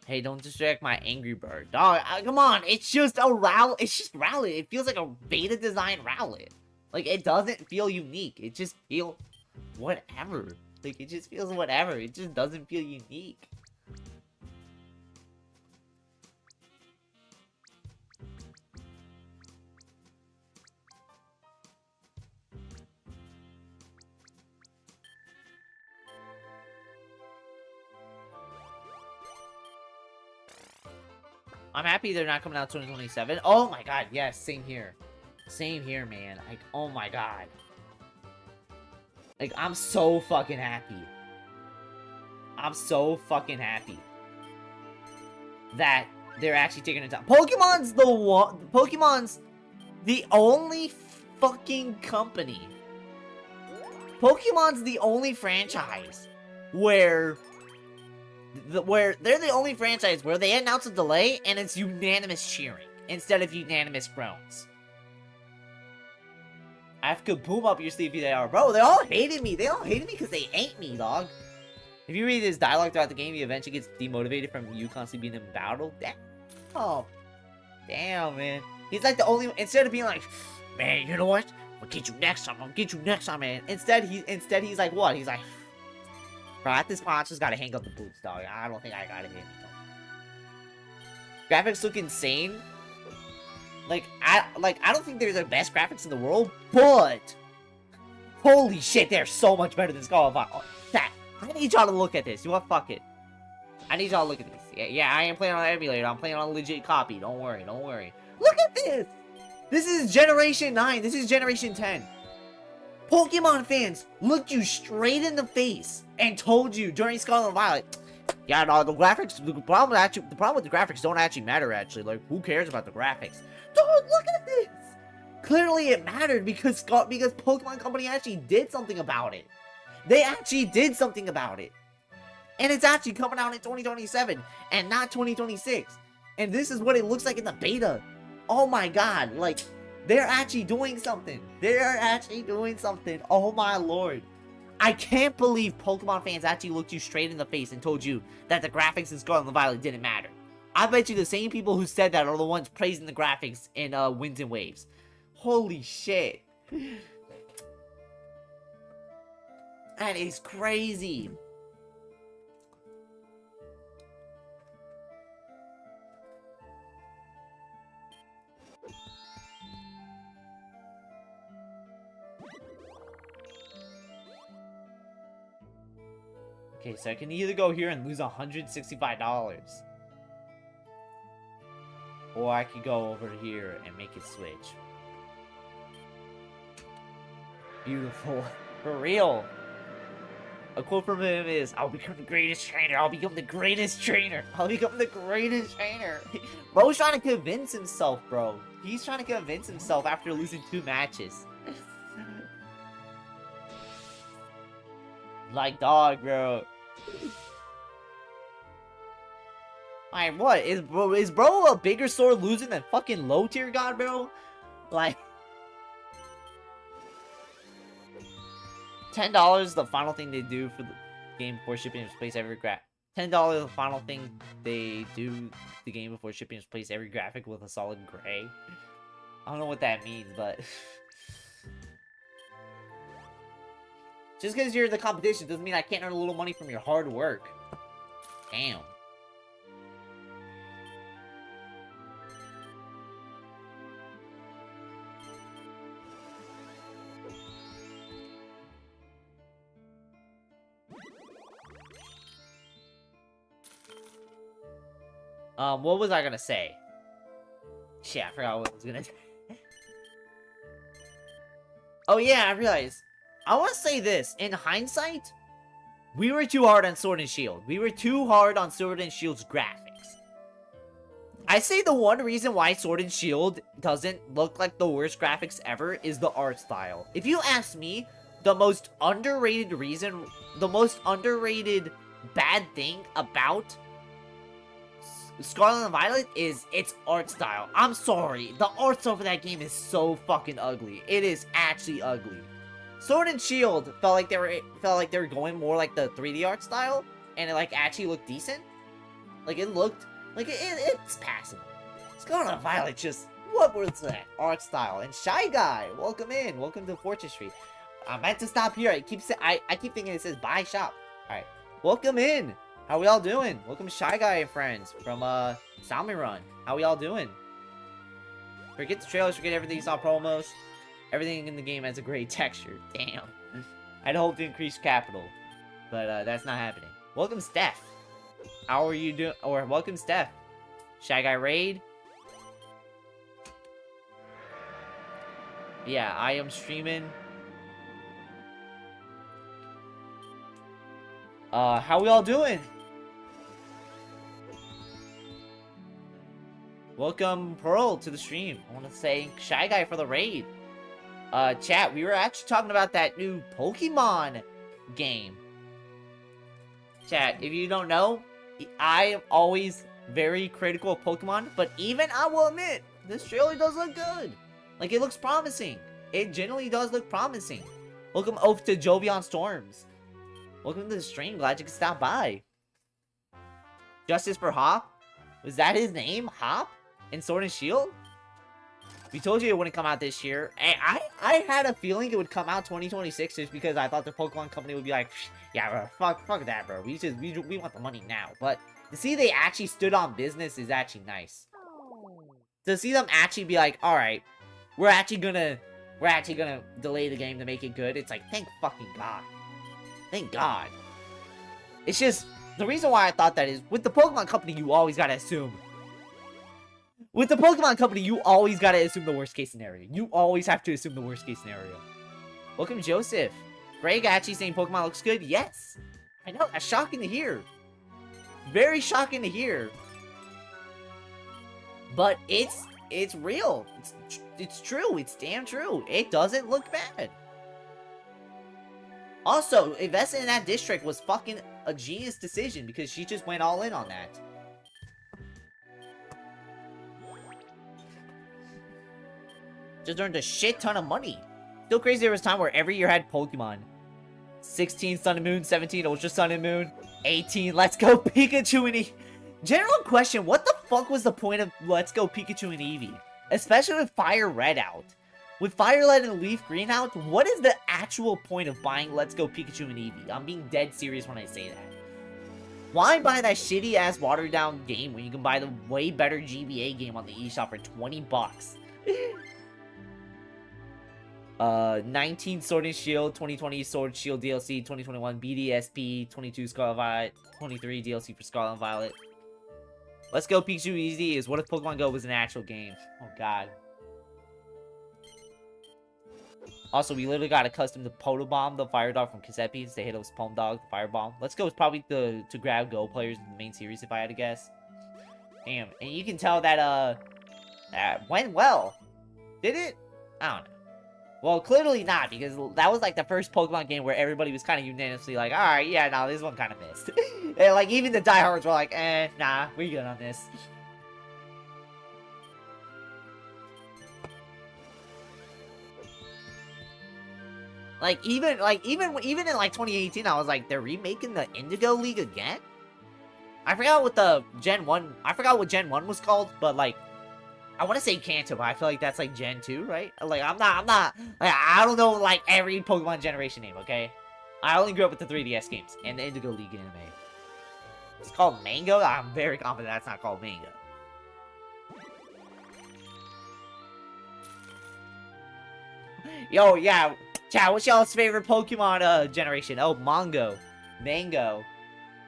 Hey, don't distract my Angry Bird. Dog, come on. It's just a Rowlet. It's just Rowlet. It feels like a beta design Rowlet. Like, it doesn't feel unique. It just feels whatever. Like, it just feels whatever. It just doesn't feel unique. I'm happy they're not coming out 2027. Oh my god, yes, same here. Same here, man. Like, oh my god. Like, I'm so fucking happy. I'm so fucking happy that they're actually taking it down. Pokemon's the one. Pokemon's the only fucking company. Pokemon's the only franchise where they're the only franchise where they announce a delay and it's unanimous cheering instead of unanimous groans. I have Kaboom up your sleeve if they are. Bro, they all hated me. They all hated me because they hate me, dog. If you read his dialogue throughout the game, he eventually gets demotivated from you constantly being in battle. Damn. Oh. Damn, man. He's like the only... Instead of being like, man, you know what? I'll get you next time. I'll get you next time, man. Instead, he's like, what? He's like, bro, at this point, I just gotta hang up the boots, dog. I don't think I gotta hit him. Graphics look insane. I don't think they're the best graphics in the world, but holy shit, they're so much better than Scarlet Violet. I need y'all to look at this. You want fuck it? I need y'all to look at this. Yeah, I ain't playing on an emulator. I'm playing on a legit copy. Don't worry, don't worry. Look at this. This is Generation 9. This is Generation 10. Pokemon fans looked you straight in the face and told you during Scarlet and Violet, yeah, no, the graphics, the problem with the graphics don't actually matter, actually. Like, who cares about the graphics? Dude, look at this! Clearly it mattered because Pokemon Company actually did something about it. They actually did something about it. And it's actually coming out in 2027 and not 2026. And this is what it looks like in the beta. Oh my god, like, they're actually doing something. They're actually doing something. Oh my lord. I can't believe Pokemon fans actually looked you straight in the face and told you that the graphics in Scarlet and Violet didn't matter. I bet you the same people who said that are the ones praising the graphics in Winds and Waves. Holy shit. That is crazy. Okay, so I can either go here and lose $165. Or I could go over here and make it switch. Beautiful. For real. A quote from him is, I'll become the greatest trainer. I'll become the greatest trainer. I'll become the greatest trainer. Bro's trying to convince himself, bro. He's trying to convince himself after losing 2 matches. Like, dog, bro. Like, what? Is bro a bigger sore losing than fucking low tier god, bro? Like, $10 the final thing they do for the game before shipping is replace every $10 the final thing they do the game before shipping is replace every graphic with a solid gray. I don't know what that means, but just because you're in the competition doesn't mean I can't earn a little money from your hard work. Damn. What was I gonna say? Shit, I forgot what I was gonna say. Oh yeah, I realized. I want to say this. In hindsight, we were too hard on Sword and Shield. We were too hard on Sword and Shield's graphics. I say the one reason why Sword and Shield doesn't look like the worst graphics ever is the art style. If you ask me, the most underrated bad thing about Scarlet and Violet is its art style. I'm sorry, the art style for that game is so fucking ugly. It is actually ugly. Sword and Shield felt like they were going more like the 3D art style, and it like actually looked decent. Like, it looked... Like, it's passable. Scarlet Violet just... What was that? Art style. And Shy Guy, welcome in. Welcome to Fortune Street. I meant to stop here. I keep thinking it says buy shop. Alright. Welcome in. How we all doing? Welcome Shy Guy and friends from Salmon Run. How we all doing? Forget the trailers, forget everything you saw promos. Everything in the game has a great texture. Damn. I'd hope to increase capital. But that's not happening. Welcome Steph. How are you doing? Or welcome Steph. Shy Guy Raid. Yeah, I am streaming. How we all doing? Welcome Pearl to the stream. I want to thank Shy Guy for the raid. Chat, we were actually talking about that new Pokemon game. Chat, if you don't know, I am always very critical of Pokemon, but even I will admit, this trailer does look good. Like, it looks promising. It generally does look promising. Welcome Oath to Jovion Storms. Welcome to the stream. Glad you could stop by. Justice for Hop? Was that his name? Hop? In Sword and Shield? We told you it wouldn't come out this year. I had a feeling it would come out 2026 just because I thought the Pokemon company would be like, yeah, bro, fuck that, bro. We want the money now. But to see they actually stood on business is actually nice. To see them actually be like, all right, we're actually gonna delay the game to make it good. It's like, thank fucking God. Thank God. It's just, the reason why I thought that is, with the Pokemon company, you always gotta assume. With the Pokemon company, you always gotta assume the worst case scenario. You always have to assume the worst case scenario. Welcome, Joseph. Greg actually saying Pokemon looks good? Yes. I know, that's shocking to hear. Very shocking to hear. But it's real. It's true. It's damn true. It doesn't look bad. Also, investing in that district was fucking a genius decision because she just went all in on that. Just earned a shit ton of money. Still crazy there was a time where every year had Pokemon. 16 Sun and Moon, 17 Ultra Sun and Moon, 18 Let's Go Pikachu and Eevee. General question, what the fuck was the point of Let's Go Pikachu and Eevee? Especially with Fire Red out. With Fire Red and Leaf Green out, what is the actual point of buying Let's Go Pikachu and Eevee? I'm being dead serious when I say that. Why buy that shitty ass watered down game when you can buy the way better GBA game on the eShop for 20 bucks? 19 Sword and Shield, 2020 Sword Shield DLC, 2021 BDSP, 22 Scarlet Violet, 23 DLC for Scarlet and Violet. Let's Go Pikachu Easy is what if Pokemon Go was an actual game? Oh god. Also, we literally got accustomed to Potobomb, the Fire Dog from Cassette Beats. They hit us Palm Dog, the Fire Bomb. Let's Go is probably to grab Go players in the main series if I had to guess. Damn, and you can tell that that went well. Did it? I don't know. Well, clearly not, because that was like the first Pokemon game where everybody was kind of unanimously like, alright, yeah, no, this one kind of missed. And like, even the diehards were like, nah, we're good on this. Even in like 2018, I was like, they're remaking the Indigo League again? I forgot what Gen 1 was called, but like, I want to say Kanto, but I feel like that's like Gen 2, right? Like, I'm not, like, I don't know, like, every Pokemon generation name, okay? I only grew up with the 3DS games and the Indigo League anime. It's called Mango? I'm very confident that's not called Mango. Yo, yeah, chat, what's y'all's favorite Pokemon, generation? Oh, Mango.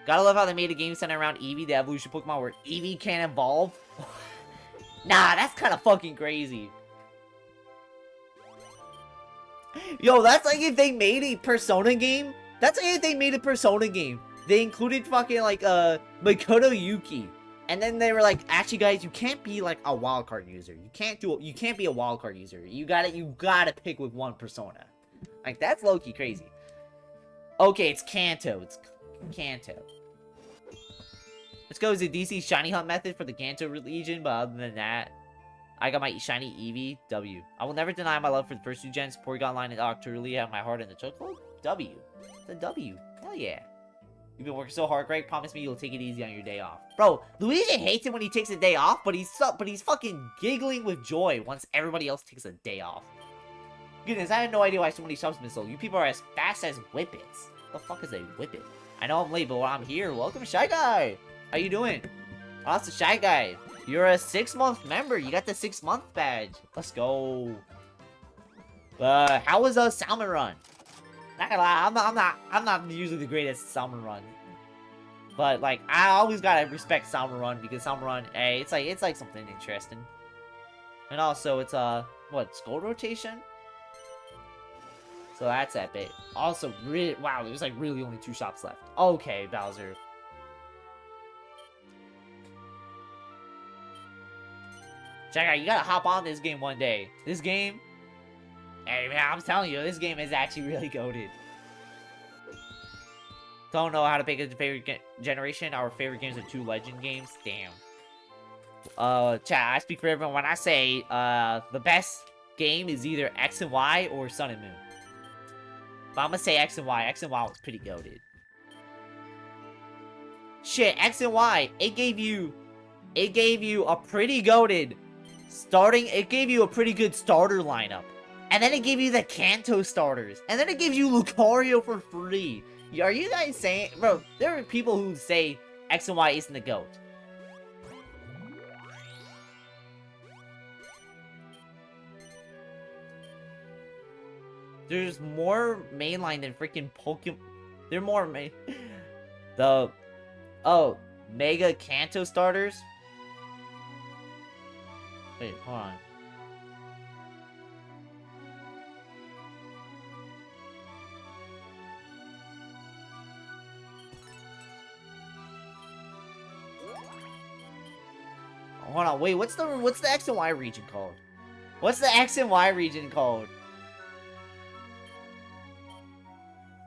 Gotta love how they made a game centered around Eevee, the evolution Pokemon, where Eevee can evolve. Nah, that's kind of fucking crazy. Yo, that's like if they made a Persona game. That's like if they made a Persona game. They included fucking like Makoto Yuki. And then they were like, actually guys, you can't be like a wildcard user. You can't be a wildcard user. You gotta pick with one persona. Like, that's low-key crazy. Okay, it's Kanto. It's Kanto. Let's go with the DC Shiny Hunt method for the Kanto region, but other than that, I got my Shiny Eevee. W. I will never deny my love for the first two gens. Porygon line and Octoruli have my heart in the chokehold. W. The W. Hell yeah. You've been working so hard, Greg. Promise me you'll take it easy on your day off. Bro, Luigi hates it when he takes a day off, but he's fucking giggling with joy once everybody else takes a day off. Goodness, I had no idea why so many shops have been sold. You people are as fast as whippets. What the fuck is a whippet? I know I'm late, but while I'm here, welcome, Shy Guy. How you doing? Oh, that's the Shy Guy. You're a 6-month member. You got the 6-month badge. Let's go. How was a salmon run? Not gonna lie, I'm not usually the greatest salmon run. But like, I always gotta respect salmon run because salmon run, hey, it's like something interesting. And also, it's what, skull rotation? So that's epic. Also, wow, there's like really only 2 shops left. Okay, Bowser. Check out, you gotta hop on this game one day. This game, hey man, I'm telling you, this game is actually really goated. Don't know how to pick a favorite generation. Our favorite games are 2 legend games. Damn. Chat, I speak for everyone when I say, the best game is either X and Y or Sun and Moon. But I'm gonna say X and Y. X and Y was pretty goated. Shit, X and Y, it gave you a pretty goated starting, it gave you a pretty good starter lineup. And then it gave you the Kanto starters. And then it gives you Lucario for free. Are you guys saying, bro, there are people who say X and Y isn't the GOAT. There's more mainline than freaking Pokemon. They're more oh, Mega Kanto starters? Wait, hold on. Hold on, wait, what's the X and Y region called? What's the X and Y region called?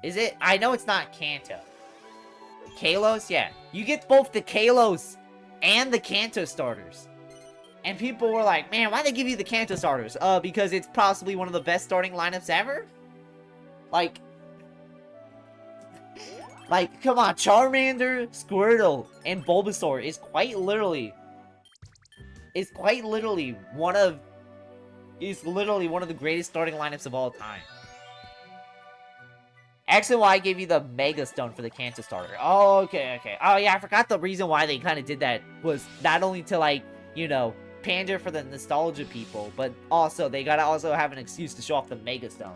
Is it? I know it's not Kanto. Kalos? Yeah. You get both the Kalos and the Kanto starters. And people were like, man, why'd they give you the Kanto starters? Because it's possibly one of the best starting lineups ever? Like, come on, Charmander, Squirtle, and Bulbasaur is quite literally one of the greatest starting lineups of all time. X and Y gave you the Mega Stone for the Kanto starter. Oh, okay. Oh, yeah, I forgot the reason why they kind of did that was not only to, like, you know, pander for the nostalgia people, but also, they gotta also have an excuse to show off the Mega Stone.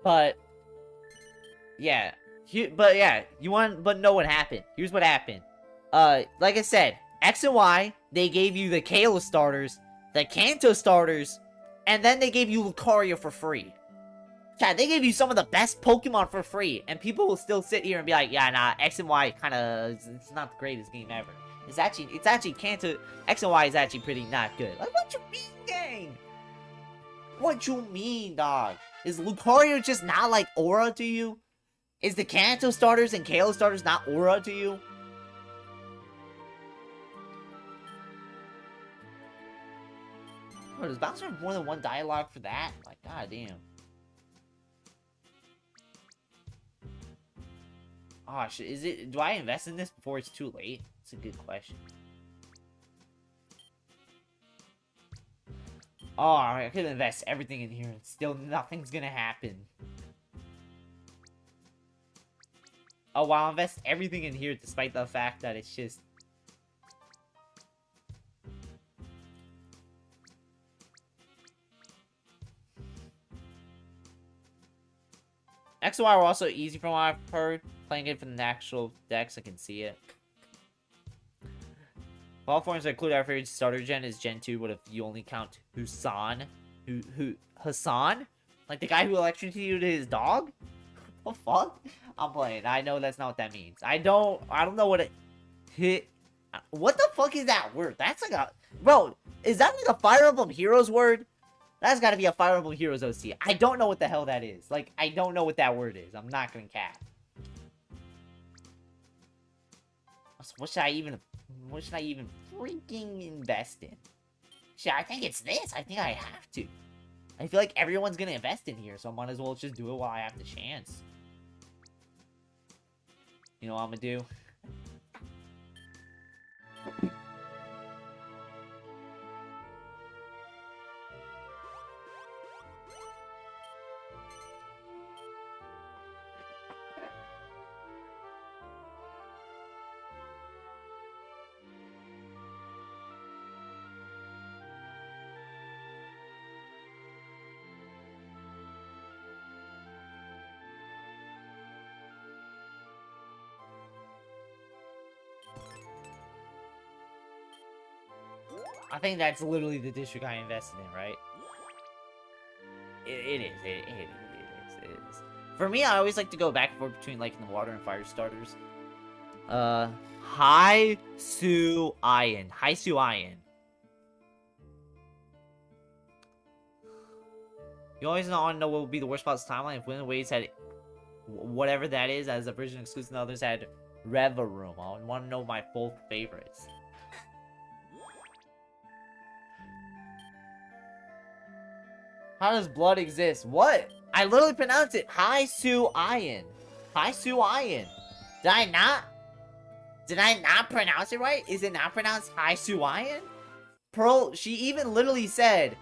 But yeah, but know what happened. Here's what happened. Like I said, X and Y, they gave you the Kalos starters, the Kanto starters, and then they gave you Lucario for free. Chat, they gave you some of the best Pokemon for free, and people will still sit here and be like, yeah, nah, X and Y kinda, it's not the greatest game ever. It's actually Kanto, X and Y is actually pretty not good. Like, what you mean, gang? What you mean, dog? Is Lucario just not like aura to you? Is the Kanto starters and Kalos starters not aura to you? Oh, does Bowser have more than one dialogue for that? Like, goddamn. Oh, shit, do I invest in this before it's too late? It's a good question. Oh, I could invest everything in here and still nothing's gonna happen. Oh, wow, I'll invest everything in here despite the fact that it's just... X and Y were also easy from what I've heard. Playing it from the actual decks, I can see it. All forms that include our favorite starter gen is Gen 2, but if you only count Hassan? Hassan? Like the guy who electrocuted his dog? What the fuck? I'm playing. I know that's not what that means. I don't know what it... What the fuck is that word? That's like a... Bro, is that like a Fire Emblem Heroes word? That's gotta be a Fire Emblem Heroes OC. I don't know what the hell that is. Like, I don't know what that word is. I'm not gonna cap. So what should I even freaking invest in? Shit, I think it's this. I think I have to. I feel like everyone's gonna invest in here, so I might as well just do it while I have the chance. You know what I'm gonna do? I think that's literally the district I invested in, right? It is. For me, I always like to go back and forth between like the water and fire starters. Hai Su Iron. Hai Su Iron. You always want to know what would be the worst part of the timeline if Wind Waves had whatever that is as a version exclusive and others had Reva Room. I want to know my both favorites. How does blood exist? What? I literally pronounced it Hai Su Iron. Hai Su Iron. Did I not pronounce it right? Is it not pronounced Hai Su Iron? Pearl, she even literally said,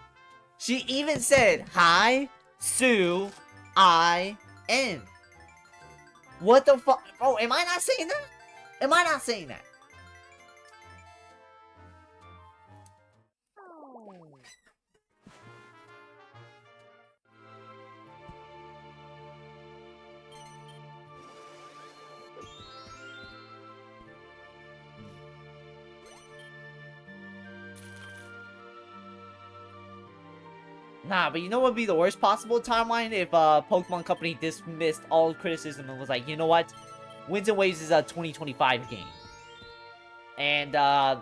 Hai Su I-N. What the fuck? Oh, am I not saying that? Am I not saying that? Nah, but you know what would be the worst possible timeline if Pokemon Company dismissed all criticism and was like, you know what? Winds and Waves is a 2025 game. And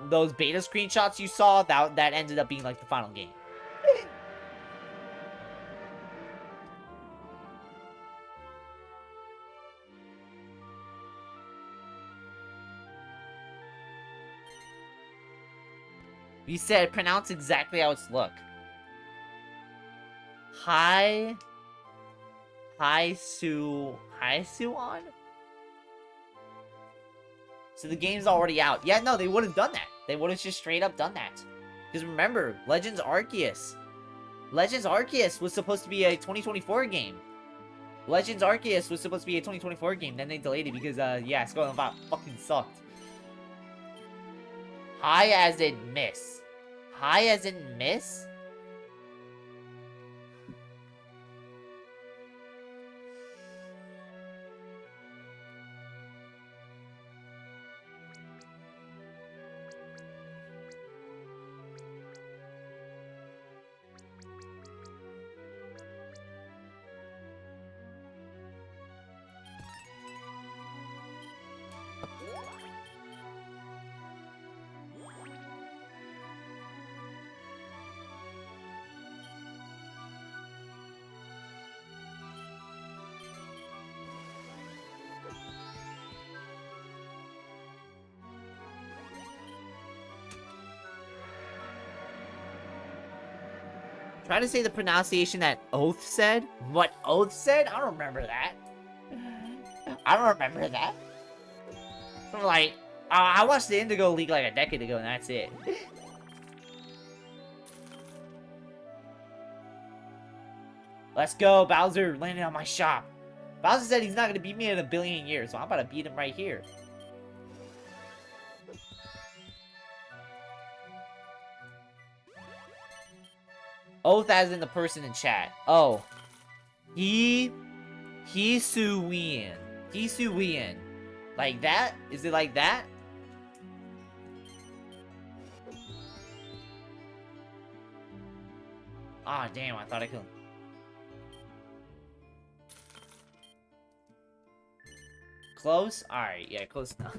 those beta screenshots you saw, that ended up being like the final game. You said pronounce exactly how it's look. Hai Su on? So the game's already out. Yeah, no, they would have done that. They would have just straight up done that. Because remember, Legends Arceus was supposed to be a 2024 game. Then they delayed it because, yeah, Skull and Bob fucking sucked. High as in miss. High as in miss? Try to say the pronunciation that Oath said? What Oath said? I don't remember that. Like, I watched the Indigo League like a decade ago and that's it. Let's go, Bowser landed on my shop. Bowser said he's not gonna beat me in a billion years, so I'm about to beat him right here. Oath as in the person in chat. Oh. Hisuian. Like that? Is it like that? Ah, damn, I thought I could. Close? Alright, yeah, close enough.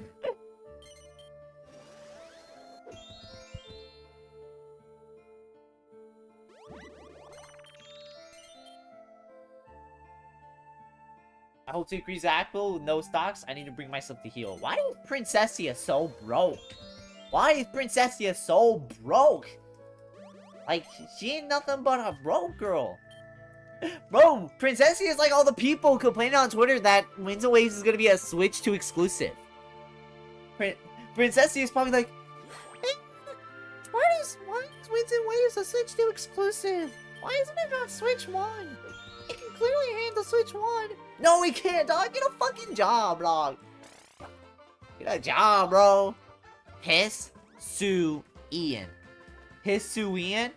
hope to increase Apple with no stocks. I need to bring myself to heal. Why is Princessia so broke? Why is Princessia so broke? Like, she ain't nothing but a broke girl. Bro, Princessia is like all the people complaining on Twitter that Winds and Waves is gonna be a Switch 2 exclusive. Princessia is probably like, why is Winds and Waves a Switch 2 exclusive? Why isn't it on Switch 1? It can clearly handle Switch 1. No, we can't, dog. Get a fucking job, dog. Get a job, bro. Hisuian. Hisuian?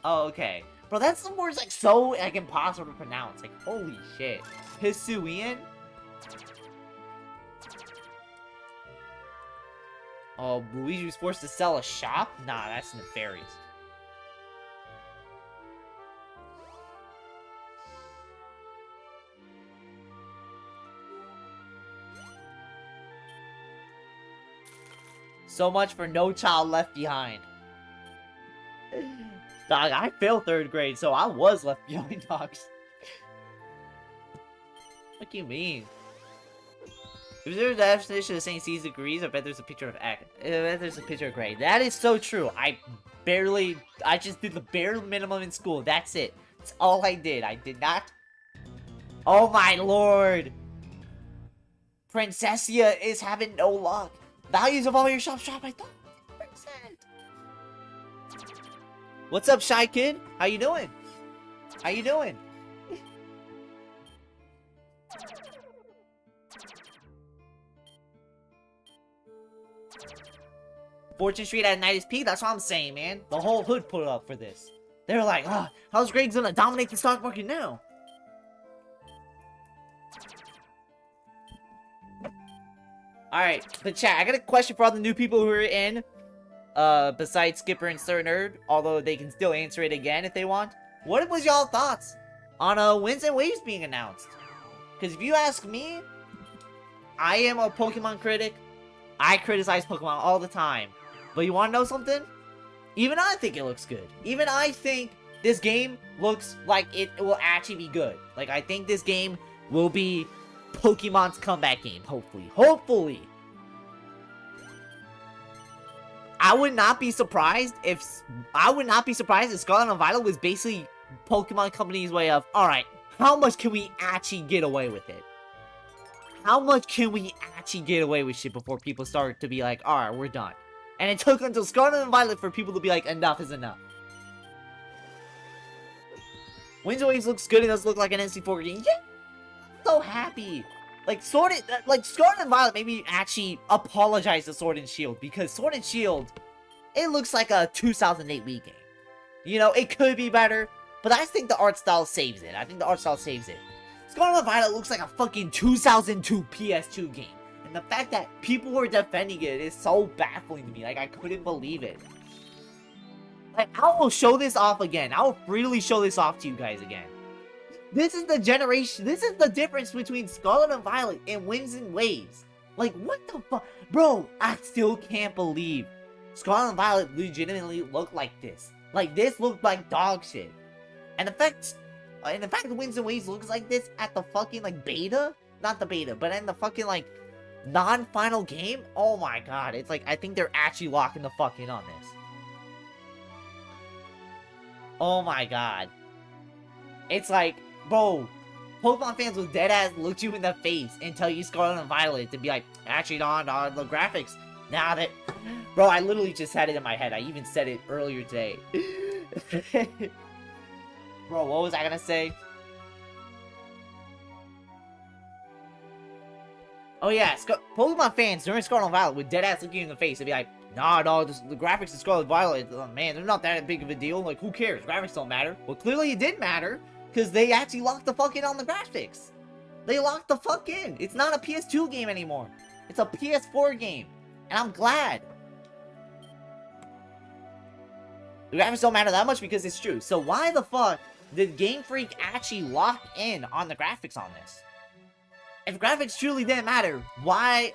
Oh, okay. Bro, that's the words like so like impossible to pronounce. Like, holy shit. Hisuian? Oh, Luigi was forced to sell a shop? Nah, that's nefarious. So much for No Child Left Behind. Dog, I failed 3rd grade, so I was left behind, dogs. What do you mean? If there's a definition of saying C's degrees, I bet there's a picture of X. I bet there's a picture of Gray. That is so true. I just did the bare minimum in school. That's it. That's all I did. I did not. Oh my lord. Princessia is having no luck. Values of all your shops drop by 30%. What's up, Shy Kid? How you doing? How you doing? Fortune Street at night is peak. That's what I'm saying, man. The whole hood put up for this. They're like, how's Greg's gonna dominate the stock market now? Alright, the chat. I got a question for all the new people who are in. Besides Skipper and Sir Nerd, although they can still answer it again if they want. What was y'all thoughts on Winds and Waves being announced? Because if you ask me, I am a Pokemon critic. I criticize Pokemon all the time. But you want to know something? Even I think it looks good. Even I think this game looks like it will actually be good. Like, I think this game will be Pokemon's comeback game, hopefully. Hopefully! I would not be surprised if Scarlet and Violet was basically Pokemon Company's way of, alright, how much can we actually get away with it? How much can we actually get away with shit before people start to be like, alright, we're done. And it took until Scarlet and Violet for people to be like, enough is enough. Winds and Waves looks good and does look like an NC4 game. Yeah! I'm so happy. Like, Scarlet and Violet maybe actually apologize to Sword and Shield, because Sword and Shield, it looks like a 2008 Wii game. You know, it could be better, but I think the art style saves it. Scarlet and Violet looks like a fucking 2002 PS2 game. And the fact that people were defending it is so baffling to me. Like, I couldn't believe it. Like, I will show this off again. I will freely show this off to you guys again. This is the generation. This is the difference between Scarlet and Violet and Winds and Waves. Like, what the fuck? Bro, I still can't believe Scarlet and Violet legitimately look like this. Like, this looked like dog shit. And the fact that Winds and Waves looks like this at the fucking, like, beta? Not the beta, but in the fucking, like, non-final game? Oh my god. It's like, I think they're actually locking the fuck in on this. Oh my god. It's like, bro, Pokemon fans with deadass look you in the face and tell you Scarlet and Violet to be like, actually, no, the graphics. Now that, bro, I literally just had it in my head. I even said it earlier today. Bro, what was I gonna say? Oh yeah, Pokemon fans during Scarlet and Violet with deadass looking you in the face and be like, nah, dog, the graphics of Scarlet and Violet, man, they're not that big of a deal. Like, who cares? Graphics don't matter. Well, clearly it did matter. Because they actually locked the fuck in on the graphics. They locked the fuck in. It's not a PS2 game anymore. It's a PS4 game. And I'm glad. The graphics don't matter that much because it's true. So why the fuck did Game Freak actually lock in on the graphics on this? If graphics truly didn't matter, why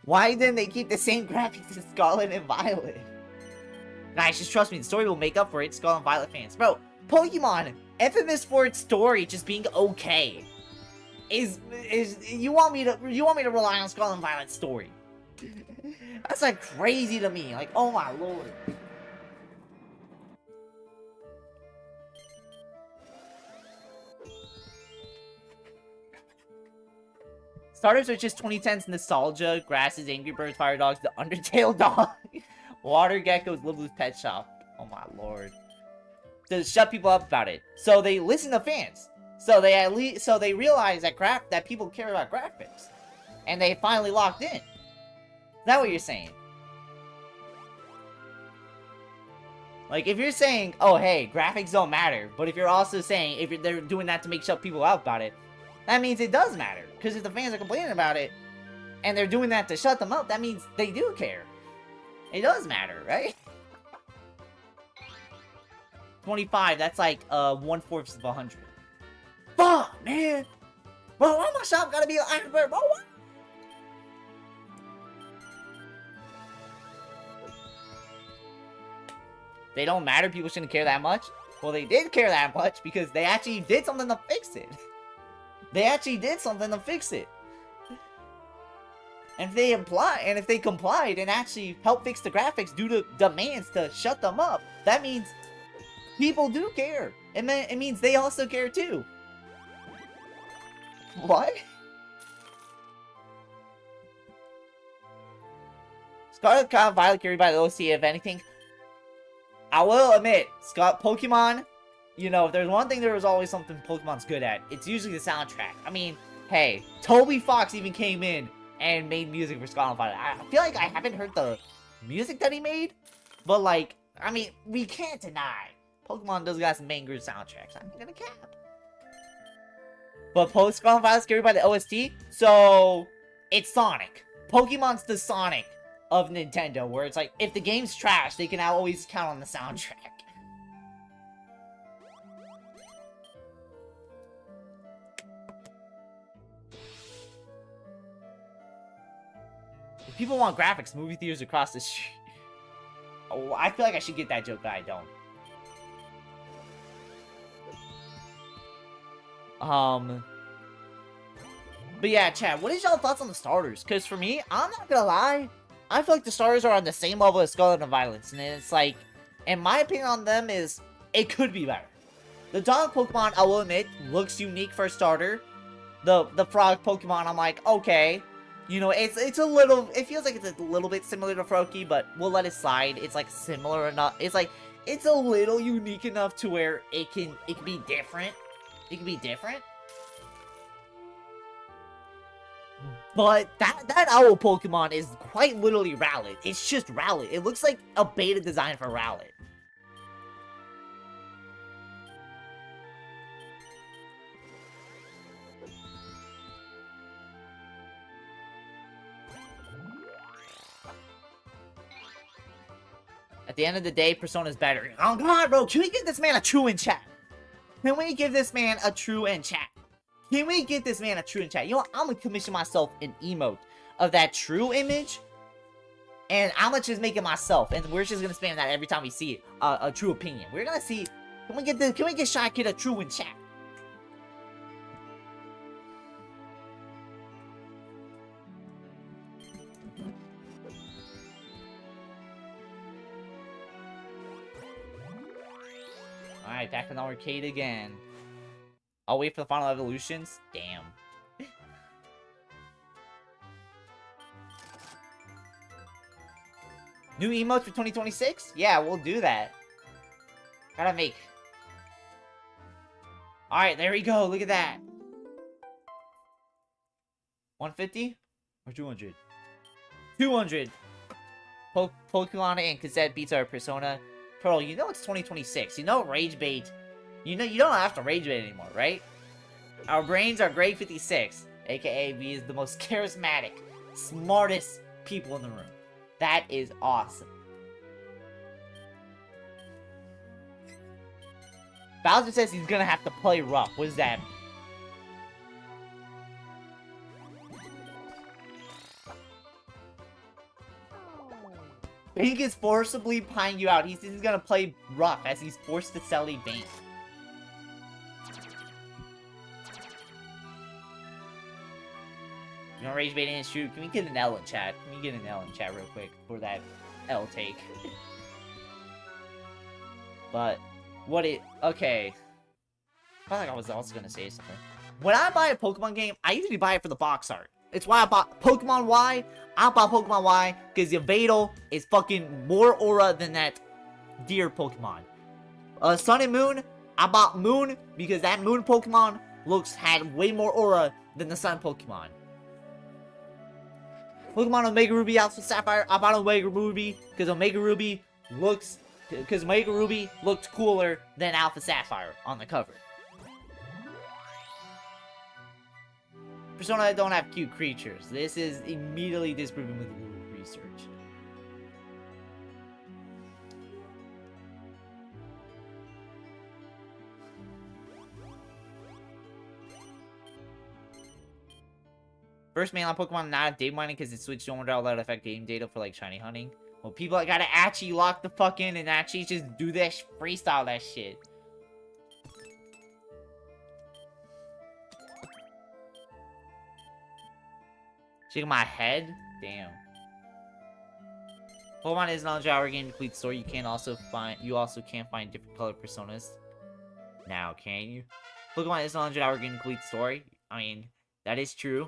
didn't they keep the same graphics as Scarlet and Violet? Guys, just trust me. The story will make up for it, Scarlet and Violet fans. Bro, Pokemon, infamous for its story just being okay. is you want me to rely on Scarlet Violet's story? That's like crazy to me. Like, oh my lord. Starters are just 2010's nostalgia, Grasses, Angry Birds, Fire Dogs, The Undertale Dog, Water Geckos, Live Pet Shop. Oh my lord. To shut people up about it. So they listen to fans. So they realize that people care about graphics. And they finally locked in. Is that what you're saying? Like, if you're saying, oh hey, graphics don't matter, but if you're also saying they're doing that to shut people up about it, that means it does matter. Because if the fans are complaining about it, and they're doing that to shut them up, that means they do care. It does matter, right? 25, that's like 1/4 of 100. Fuck, man! Bro, why my shop gotta be an Iron Bird, bro? What? They don't matter, people shouldn't care that much? Well, they did care that much because they actually did something to fix it. They actually did something to fix it. And if they complied and actually helped fix the graphics due to demands to shut them up, that means people do care. It means they also care too. What? Scarlet Violet Violet carried by the OC, if anything. I will admit, Pokemon, you know, if there's one thing there was always something Pokemon's good at, it's usually the soundtrack. I mean, hey, Toby Fox even came in and made music for Scarlet Violet. I feel like I haven't heard the music that he made, but like, I mean, we can't deny Pokemon does got some banger soundtracks. I'm gonna cap. But Scarlet Violet's carried by the OST, so it's Sonic. Pokemon's the Sonic of Nintendo, where it's like, if the game's trash, they can always count on the soundtrack. If people want graphics, movie theaters across the street. Oh, I feel like I should get that joke, but I don't. But yeah, chat, what is y'all thoughts on the starters? Because for me, I'm not gonna lie, I feel like the starters are on the same level as Scarlet and Violet, and it's like, in my opinion on them is, it could be better. The dog Pokemon, I will admit, looks unique for a starter. The frog Pokemon, I'm like, okay. You know, it's a little, it feels like it's a little bit similar to Froakie, but we'll let it slide. It's like similar enough, it's like, it's a little unique enough to where it can be different. It can be different. But that owl Pokemon is quite literally Rowlet. It's just Rowlet. It looks like a beta design for Rowlet. At the end of the day, Persona's better. Oh god, bro, can we give this man a true in chat? Can we give this man a true in chat? Can we get this man a true in chat? You know what? I'm gonna commission myself an emote of that true image. And I'm gonna just make it myself. And we're just gonna spam that every time we see it. A true opinion. We're gonna see. Can we get Shy Kid a true in chat? Alright, back in the arcade again. I'll wait for the final evolutions. Damn. New emotes for 2026? Yeah, we'll do that. Gotta make. Alright, there we go. Look at that. 150? Or 200? 200! Pokemon and Cassette beats our Persona. Pearl, you know it's 2026. You know Rage Bait. You know you don't have to Rage Bait anymore, right? Our brains are grade 56. AKA, we is the most charismatic, smartest people in the room. That is awesome. Bowser says he's gonna have to play rough. What does that mean? He gets forcibly pieing you out. He's gonna play rough as he's forced to sell a Bane. rage baiting and shoot. Can we get an L in chat? Can we get an L in chat real quick for that L take? But, okay. I felt like I was also gonna say something. When I buy a Pokemon game, I usually buy it for the box art. It's why I bought Pokemon Y. I bought Pokemon Y because Yveltal is fucking more aura than that deer Pokemon. Sun and Moon, I bought Moon because that Moon Pokemon had way more aura than the Sun Pokemon. Pokemon Omega Ruby, Alpha Sapphire, I bought Omega Ruby because Omega Ruby looked cooler than Alpha Sapphire on the cover. Persona don't have cute creatures. This is immediately disproven with Google research. First mainline Pokemon not have data mining because it switched to overdrive that affect game data for like shiny hunting. Well, people gotta actually lock the fuck in and actually just do that freestyle that shit. Shaking my head? Damn. Pokemon is not a Java game complete story. You also can't find different color personas. Now, can you? Pokemon is not a Java game complete story. I mean, that is true.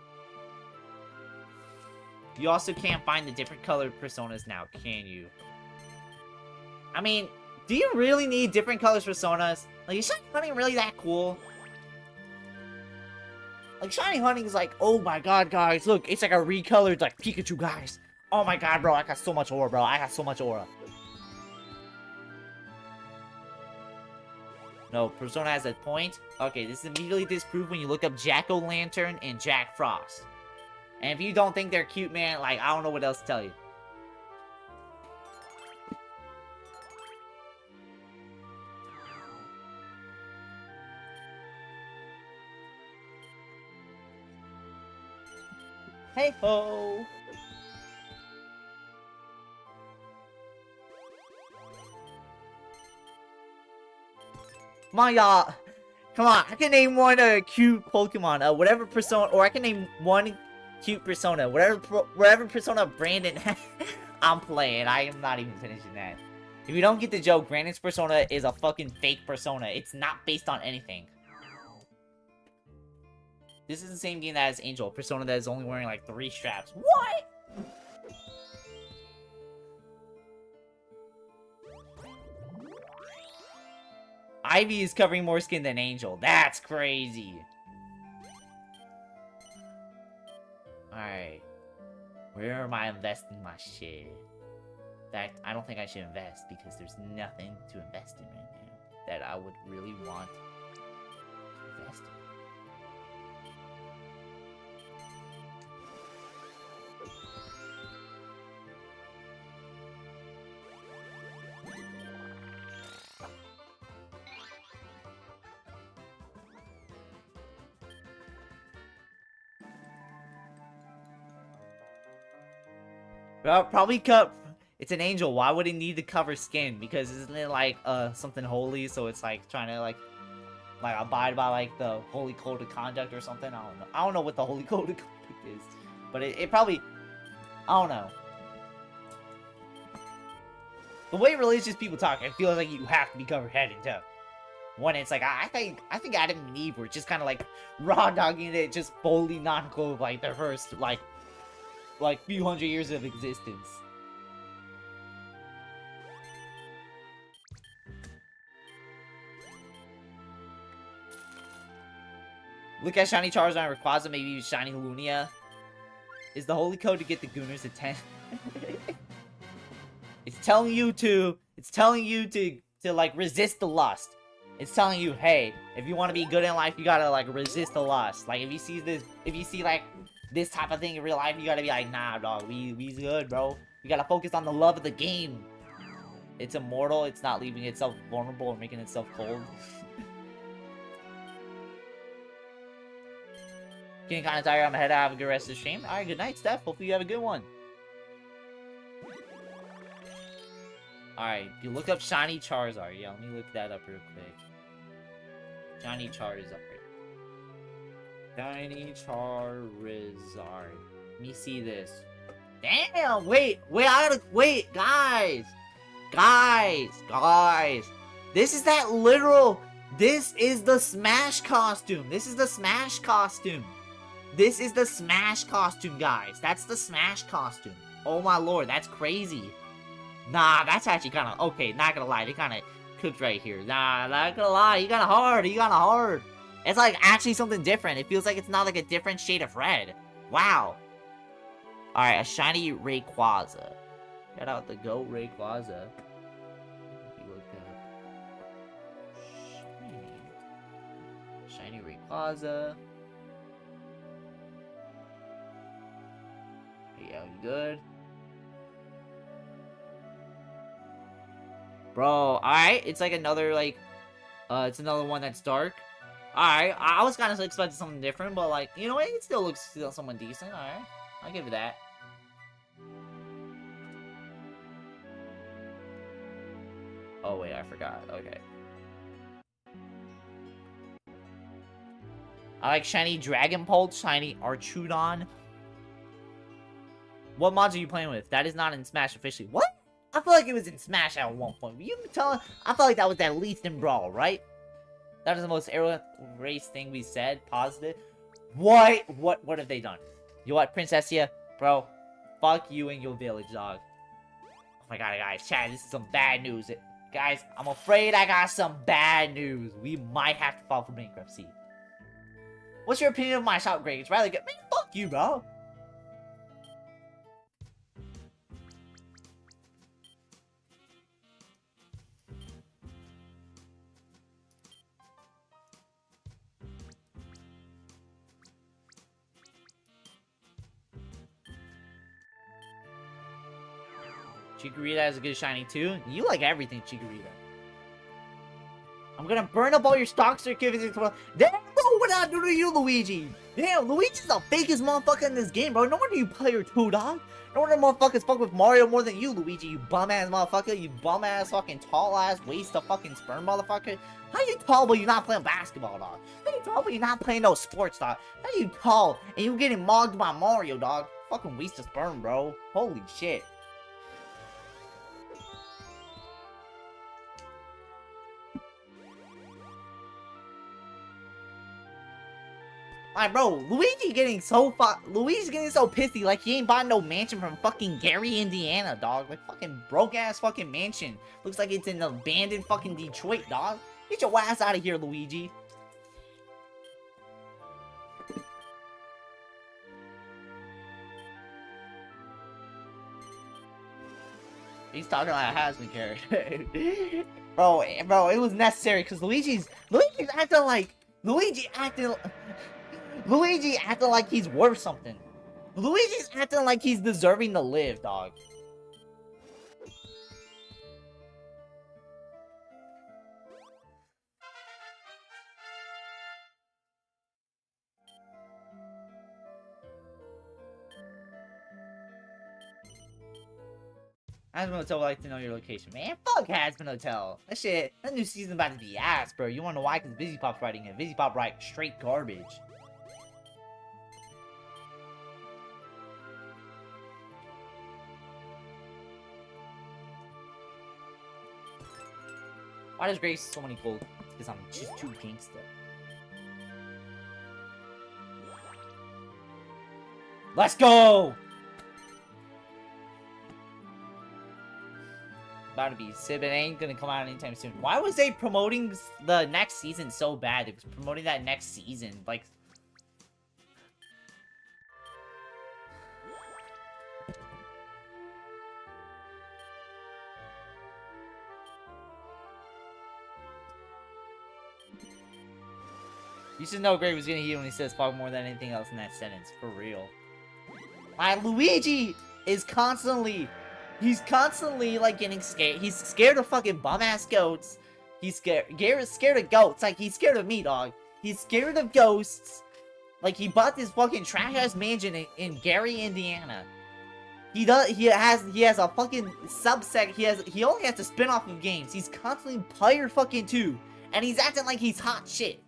You also can't find the different colored personas now, can you? I mean, do you really need different colors personas? Like, is shiny hunting really that cool? Like, shiny hunting is like, oh my god, guys, look, it's like a recolored, like, Pikachu, guys. Oh my god, bro, I got so much aura, bro. I got so much aura. No, Persona has a point. Okay, this is immediately disproved when you look up Jack-O-Lantern and Jack Frost. And if you don't think they're cute, man, like, I don't know what else to tell you. Hey ho! Come on, y'all. Come on, I can name one cute Pokemon, whatever persona, or I can name one cute persona, whatever persona Brandon I'm playing. I am not even finishing that. If you don't get the joke, Brandon's persona is a fucking fake persona. It's not based on anything. This is the same game that has Angel, a persona that is only wearing like 3 straps. What? Ivy is covering more skin than Angel. That's crazy. Alright. Where am I investing my shit? In fact, I don't think I should invest because there's nothing to invest in right now that I would really want to invest in. Well, probably it's an angel. Why would it need to cover skin? Because isn't it like something holy? So it's like trying to like abide by like the holy code of conduct or something. I don't know. I don't know what the holy code of conduct is, but it probably, I don't know. The way religious people talk, it feels like you have to be covered head and toe. When it's like I think Adam and Eve were just kind of like raw dogging it, just fully non-clothed like their first like few hundred years of existence. Look at Shiny Charizard and Rayquaza, maybe Shiny Lunia. Is the holy code to get the Gooners at 10? It's telling you to like resist the lust. It's telling you, hey, if you want to be good in life, you gotta like resist the lust. Like if you see like this type of thing in real life, you gotta be like, nah, dog, we's good, bro. We gotta focus on the love of the game. It's immortal. It's not leaving itself vulnerable or making itself cold. Getting kind of tired. I'm ahead. Have a good rest of the stream. All right, good night, Steph. Hopefully you have a good one. All right, you look up Shiny Charizard. Yeah, let me look that up real quick. Shiny Charizard. Shiny Charizard. Let me see this. Damn, wait, I gotta, wait, guys. This is that literal, this is the Smash costume. This is the Smash costume, guys. That's the Smash costume. Oh my lord, that's crazy. Nah, that's actually kind of, okay, not gonna lie, they kind of cooked right here. Nah, not gonna lie, he got hard. It's like actually something different. It feels like it's not like a different shade of red. Wow. Alright, a shiny Rayquaza. Shout out the GOAT Rayquaza. Shiny Rayquaza. Yeah, we good. Bro, alright. It's like another, like, it's another one that's dark. Alright, I was kind of expecting something different, but, like, you know what? It still looks somewhat decent. Alright, I'll give it that. Oh, wait, I forgot. Okay. I like shiny Dragon Pulse, shiny Archoodon. What mods are you playing with? That is not in Smash officially. What? I feel like it was in Smash at one point. Were you telling? I felt like that was at least in Brawl, right? That is the most aerial race thing we said. Positive. What? What have they done? You know what, Princessia? Bro, fuck you and your village, dog. Oh my god, guys. Chat, this is some bad news. Guys, I'm afraid I got some bad news. We might have to file for bankruptcy. What's your opinion of my shop grade? It's rather good. Man, fuck you, bro. Chikorita has a good shiny too. You like everything, Chikorita. I'm gonna burn up all your stock certificates. Damn, bro, what did I do to you, Luigi? Damn, Luigi's the fakest motherfucker in this game, bro. No wonder you player 2, dog. No wonder motherfuckers fuck with Mario more than you, Luigi. You bum-ass motherfucker. You bum-ass fucking tall-ass waste of fucking sperm, motherfucker. How you tall but you not playing basketball, dog? How you tall but you not playing no sports, dog? How you tall and you getting mogged by Mario, dog? Fucking waste of sperm, bro. Holy shit. Like, bro, Luigi's getting so pissy like he ain't bought no mansion from fucking Gary, Indiana, dog. Like, fucking broke-ass fucking mansion. Looks like it's in abandoned fucking Detroit, dog. Get your ass out of here, Luigi. He's talking like a has-been character. bro, it was necessary because Luigi's acting like... Luigi acting like he's worth something. Luigi's acting like he's deserving to live, dog. Hasbin Hotel would like to know your location. Man, fuck Hasbin Hotel. That new season about to be ass, bro. You wanna know why? Because Busy Pop's writing it. Busy Pop write straight garbage. Why does Grace so many gold? Because I'm just too gangsta. Let's go! About to be Sib, it ain't gonna come out anytime soon. Why was they promoting the next season so bad? It was promoting that next season, like... You should know Greg was gonna heat when he says fuck more than anything else in that sentence. For real. My Luigi is constantly... He's constantly, like, getting scared. He's scared of fucking bum-ass goats. He's scared of goats. Like, he's scared of me, dog. He's scared of ghosts. Like, he bought this fucking trash-ass mansion in Gary, Indiana. He has a fucking subsect. He only has to spin off of games. He's constantly player fucking 2. And he's acting like he's hot shit.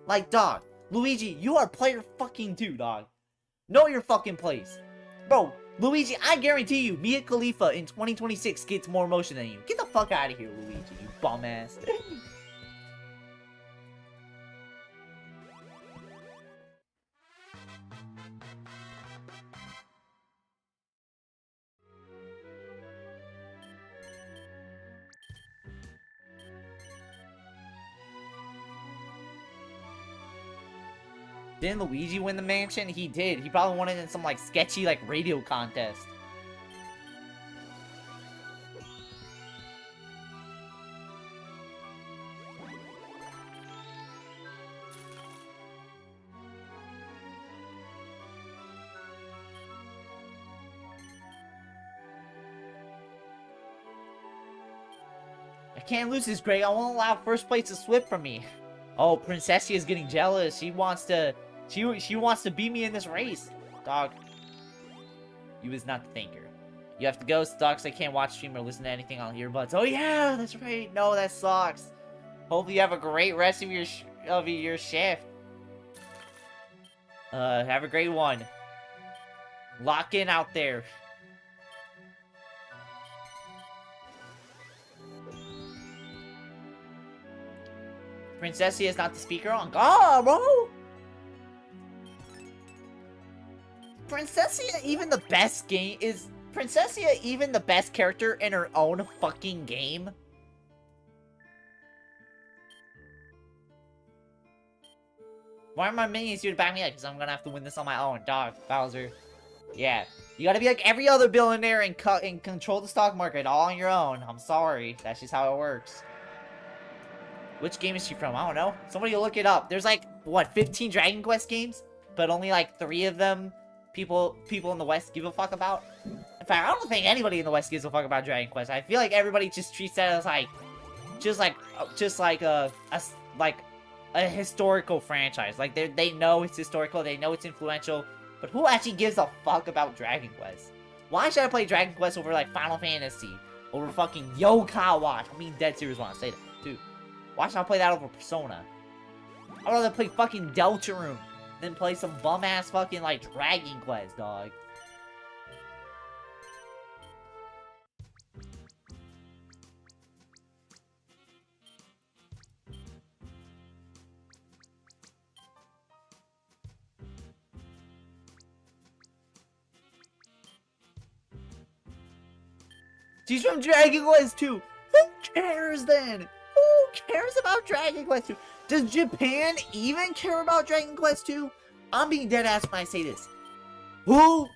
Like, dog. Luigi, you are player fucking 2, dog. Know your fucking place. Bro, Luigi, I guarantee you, Mia Khalifa in 2026 gets more motion than you. Get the fuck out of here, Luigi, you bum ass. Didn't Luigi win the mansion? He did. He probably won it in some, like, sketchy, like, radio contest. I can't lose this, Greg. I won't allow first place to slip from me. Oh, Princessia is getting jealous. She wants to beat me in this race. Dog. You is not the thinker. You have to go, sucks. I can't watch stream or listen to anything on earbuds. Oh yeah, that's right. No, that sucks. Hopefully you have a great rest of your shift. Have a great one. Lock in out there. Princessia is not the speaker on God, bro. Princessia even the best game is Princessia even the best character in her own fucking game? Why are my minions here to back me up? Because I'm gonna have to win this on my own. Dog, Bowser. Yeah. You gotta be like every other billionaire and control the stock market all on your own. I'm sorry. That's just how it works. Which game is she from? I don't know. Somebody look it up. There's like, what, 15 Dragon Quest games? But only like 3 of them people in the West give a fuck about? In fact, I don't think anybody in the West gives a fuck about Dragon Quest. I feel like everybody just treats that as like, just like a historical franchise. Like they know it's historical, they know it's influential, but who actually gives a fuck about Dragon Quest? Why should I play Dragon Quest over like Final Fantasy, over fucking Yokai Watch? I mean, dead serious when I say that too. Why should I play that over Persona? I'd rather play fucking Deltarune than play some bum-ass fucking, like, Dragon Quest, dog. She's from Dragon Quest 2. Who cares then? Who cares about Dragon Quest 2? Does Japan even care about Dragon Quest 2? I'm being dead ass when I say this. Who?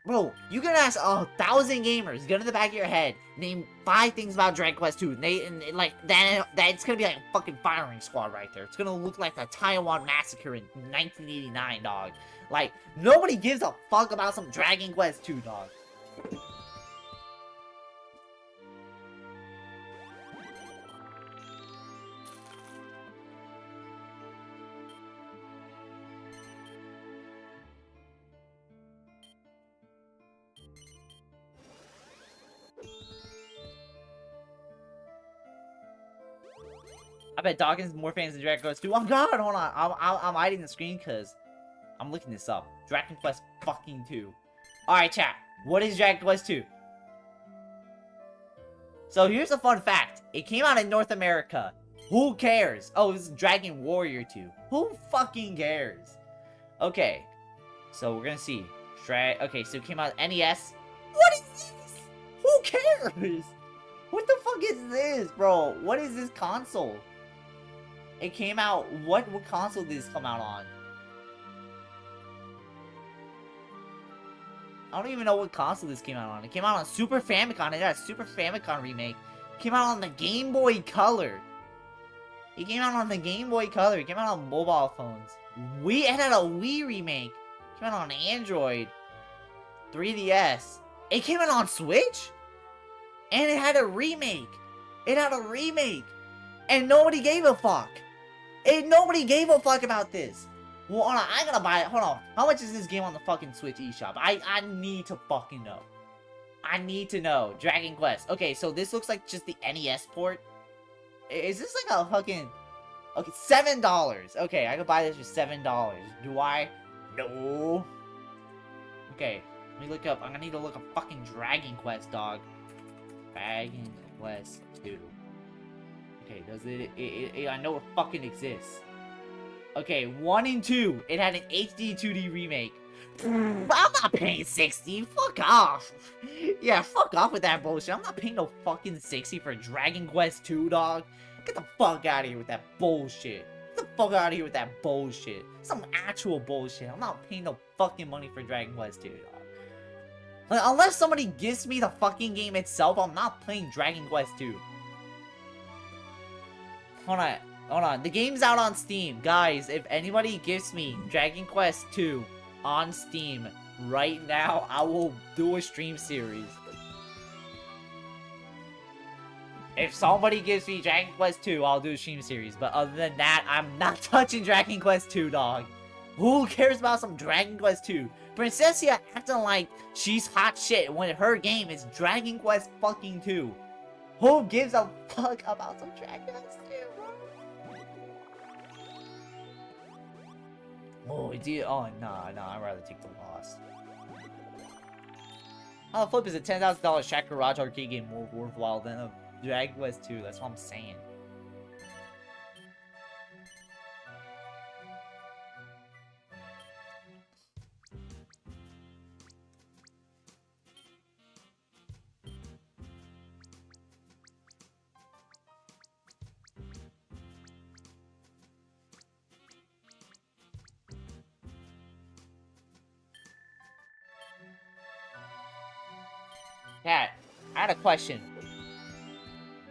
Bro, you can ask 1,000 gamers, get in the back of your head, name 5 things about Dragon Quest 2, and like, that's gonna be like a fucking firing squad right there. It's gonna look like the Taiwan Massacre in 1989, dog. Like, nobody gives a fuck about some Dragon Quest 2, dog. I bet Dawkins more fans than Dragon Quest 2. Oh god, hold on. I'm hiding the screen because I'm looking this up. Dragon Quest fucking 2. Alright, chat. What is Dragon Quest 2? So here's a fun fact. It came out in North America. Who cares? Oh, this is Dragon Warrior 2. Who fucking cares? Okay. So we're gonna see. Okay, so it came out NES. What is this? Who cares? What the fuck is this, bro? What is this console? It came out, what console did this come out on? I don't even know what console this came out on. It came out on Super Famicom. It got a Super Famicom remake. It came out on the Game Boy Color. It came out on the Game Boy Color. It came out on mobile phones. It had a Wii remake. It came out on Android. 3DS. It came out on Switch? And it had a remake. It had a remake. And nobody gave a fuck. And nobody gave a fuck about this. Well, hold on, I gotta buy it. Hold on. How much is this game on the fucking Switch eShop? I need to fucking know. I need to know. Dragon Quest. Okay, so this looks like just the NES port. Is this like a fucking... Okay, $7. Okay, I could buy this for $7. Do I? No. Okay, let me look up. I'm gonna need to look up fucking Dragon Quest, dog. Dragon Quest 2. Okay, does it I know it fucking exists. Okay, 1 and 2. It had an HD 2D remake. I'm not paying 60. Fuck off. Yeah, fuck off with that bullshit. I'm not paying no fucking 60 for Dragon Quest 2, dog. Get the fuck out of here with that bullshit. Get the fuck out of here with that bullshit. Some actual bullshit. I'm not paying no fucking money for Dragon Quest 2, dog. Like, unless somebody gives me the fucking game itself, I'm not playing Dragon Quest 2. Hold on. The game's out on Steam. Guys, if anybody gives me Dragon Quest 2 on Steam right now, I will do a stream series. If somebody gives me Dragon Quest 2, I'll do a stream series. But other than that, I'm not touching Dragon Quest 2, dog. Who cares about some Dragon Quest 2? Princessia acting like she's hot shit when her game is Dragon Quest fucking 2. Who gives a fuck about some Dragon Quest 2, bro? Oh, dude. Oh, nah. I'd rather take the loss. How the flip is a $10,000 Shack Garage arcade game more worthwhile than a Dragon Quest 2? That's what I'm saying. Cat, I had a question.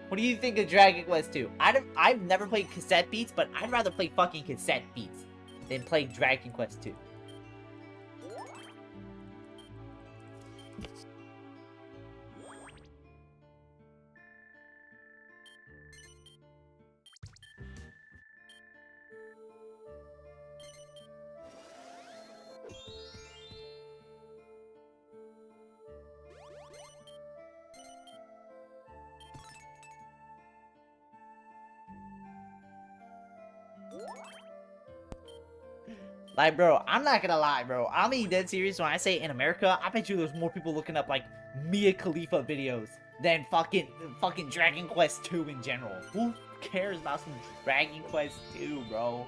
What do you think of Dragon Quest 2? I've never played cassette beats, but I'd rather play fucking cassette beats than play Dragon Quest 2. Like, bro, I'm not gonna lie, bro. I'm being dead serious when I say in America, I bet you there's more people looking up, like, Mia Khalifa videos than fucking Dragon Quest 2 in general. Who cares about some Dragon Quest 2, bro?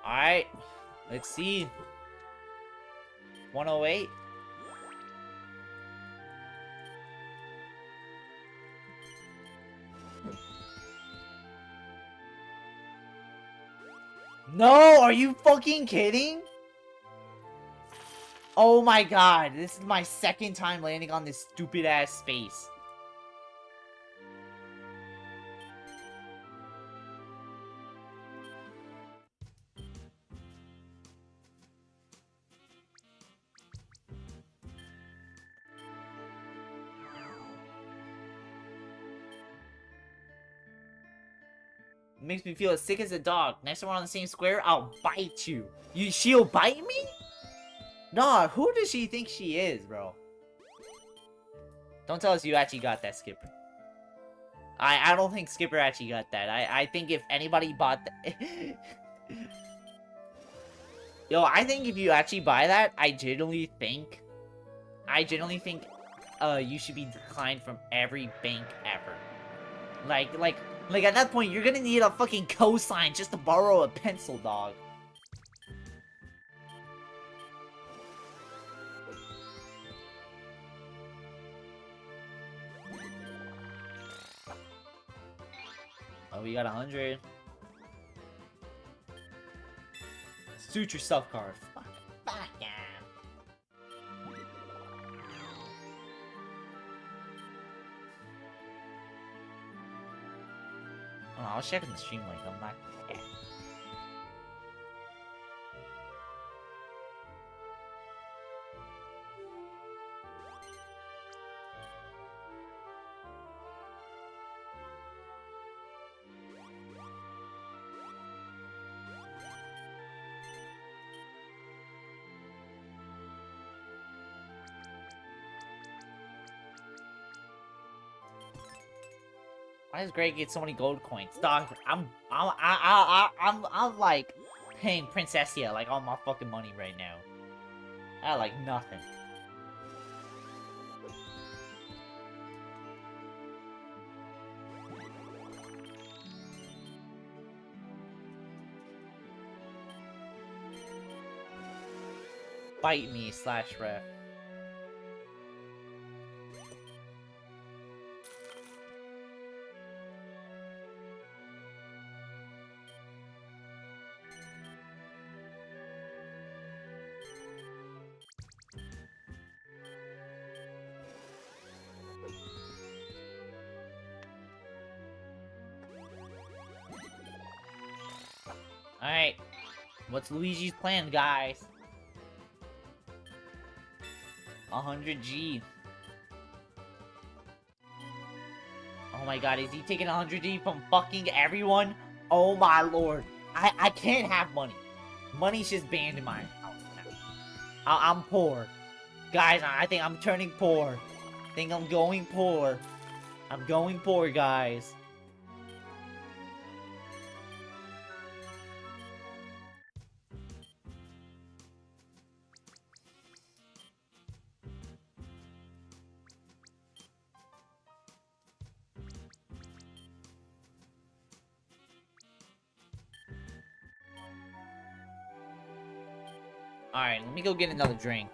Alright, let's see. 108. No, are you fucking kidding? Oh my god, this is my second time landing on this stupid ass space. Makes me feel as sick as a dog. Next time we're on the same square, I'll bite you. She'll bite me? Nah, who does she think she is, bro? Don't tell us you actually got that, Skipper. I don't think Skipper actually got that. I think if anybody bought that... Yo, I think if you actually buy that, I genuinely think you should be declined from every bank ever. Like, at that point, you're gonna need a fucking cosign just to borrow a pencil, dog. Oh, we got 100. Suit yourself, card. Fuck yeah. Oh, I'll check in the stream link. I'm not. Yeah. Why does Greg get so many gold coins? Dog, I'm like paying Princessia like all my fucking money right now. I like nothing. Bite me / ref. Alright. What's Luigi's plan, guys? 100G. Oh my god, is he taking 100G from fucking everyone? Oh my lord. I can't have money. Money's just banned in my house now. I'm poor. Guys, I think I'm turning poor. I think I'm going poor. I'm going poor, guys. Alright, let me go get another drink.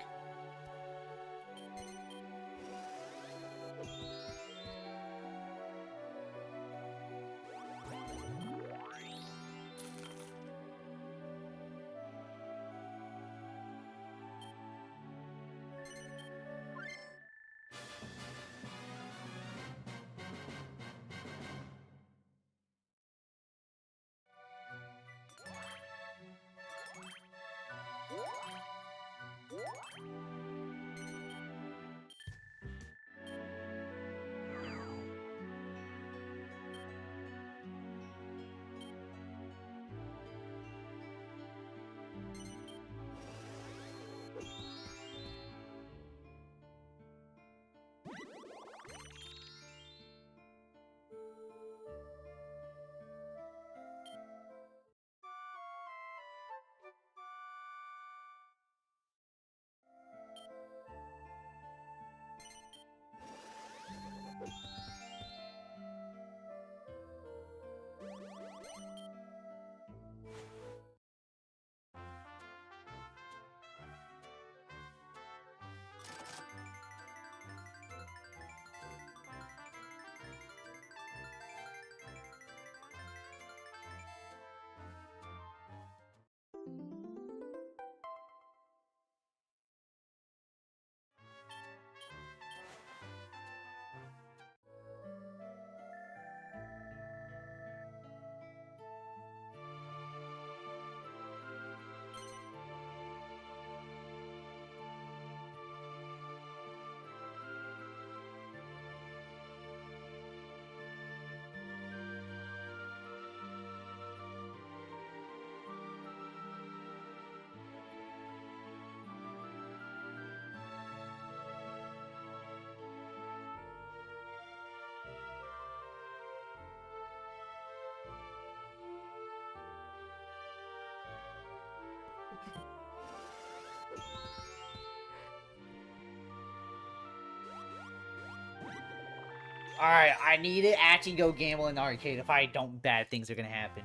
Alright, I need to actually go gamble in the arcade. If I don't, bad things are gonna happen.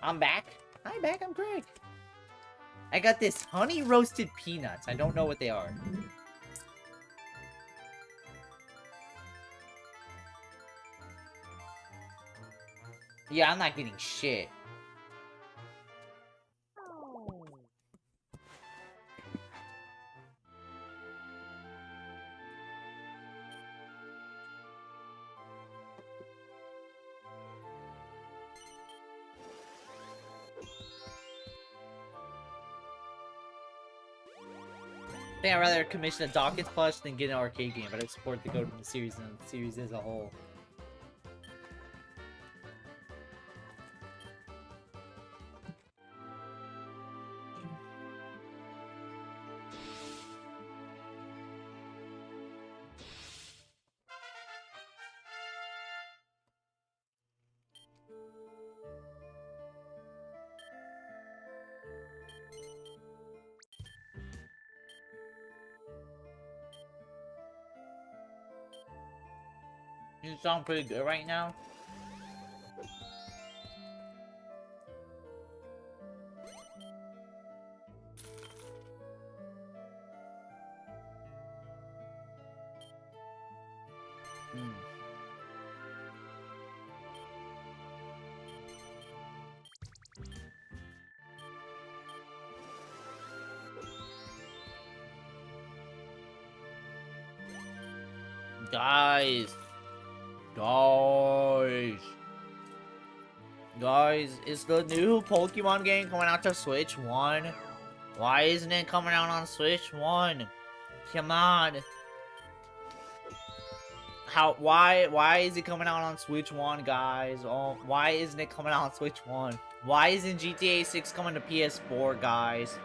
I'm back. Hi, back. I'm Greg. I got this honey roasted peanuts. I don't know what they are. Yeah, I'm not getting shit. I think I'd rather commission a Dawkins plush than get an arcade game, but I support the go to the series and the series as a whole. You sound pretty good right now. Mm. Guys. Guys, is the new Pokemon game coming out to Switch 1? Why isn't it coming out on Switch 1? Come on. Why is it coming out on Switch 1, guys? Oh, why isn't it coming out on Switch 1? Why isn't GTA 6 coming to PS4, guys?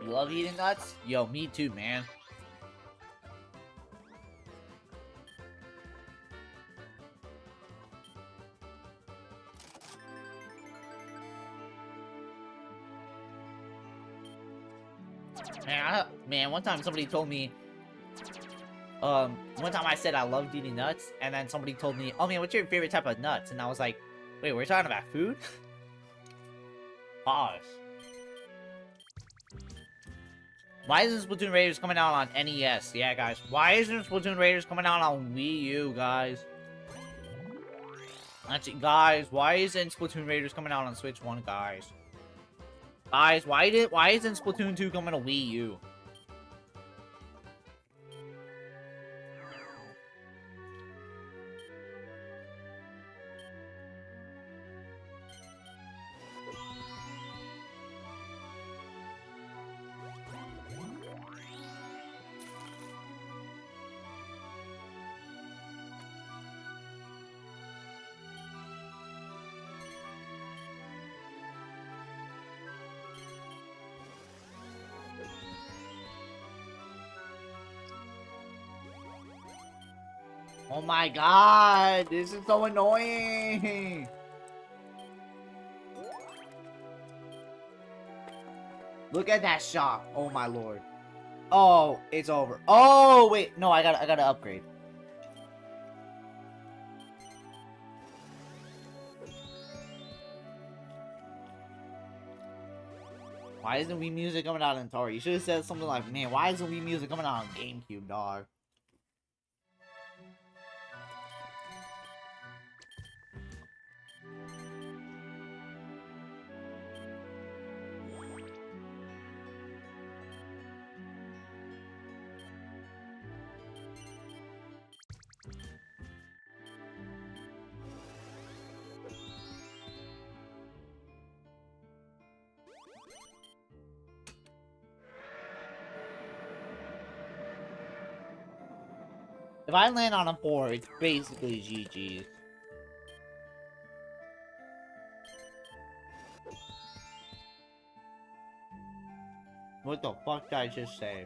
You love eating nuts? Yo, me too, man. Man, one time somebody told me, one time I said I loved eating nuts, and then somebody told me, oh man, what's your favorite type of nuts? And I was like, wait, we're talking about food? Pause. Why isn't Splatoon Raiders coming out on NES? Yeah, guys. Why isn't Splatoon Raiders coming out on Wii U, guys? Actually, guys, why isn't Splatoon Raiders coming out on Switch 1, guys? Guys, why isn't Splatoon 2 coming to Wii U? Oh my god, this is so annoying! Look at that shop. Oh my lord. Oh, it's over. Oh, wait. No, I gotta upgrade. Why isn't Wii Music coming out on Atari? You should have said something like, man, why isn't Wii Music coming out on GameCube, dog? If I land on a 4, it's basically GG's. What the fuck did I just say?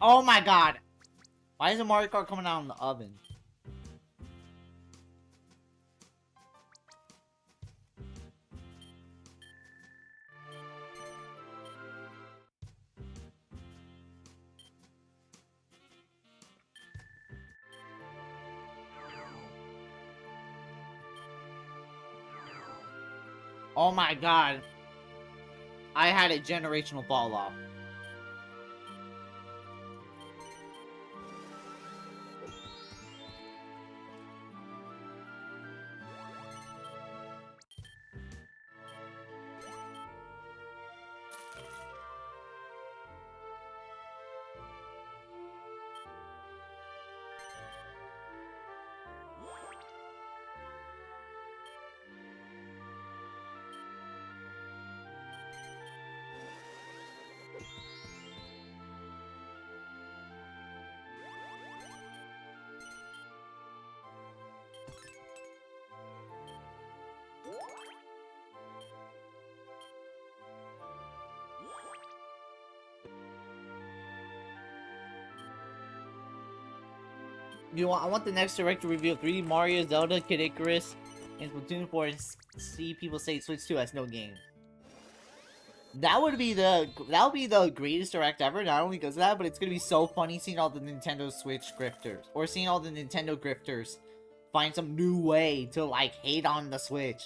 Oh my god! Why isn't Mario Kart coming out in the oven? Oh my god. I had a generational fall off. I want the next direct to reveal 3D Mario, Zelda, Kid Icarus, and Splatoon 4 and see people say Switch 2 has no game. That would be the greatest direct ever, not only because of that, but it's gonna be so funny seeing all the Nintendo Switch grifters. Or seeing all the Nintendo grifters find some new way to, like, hate on the Switch.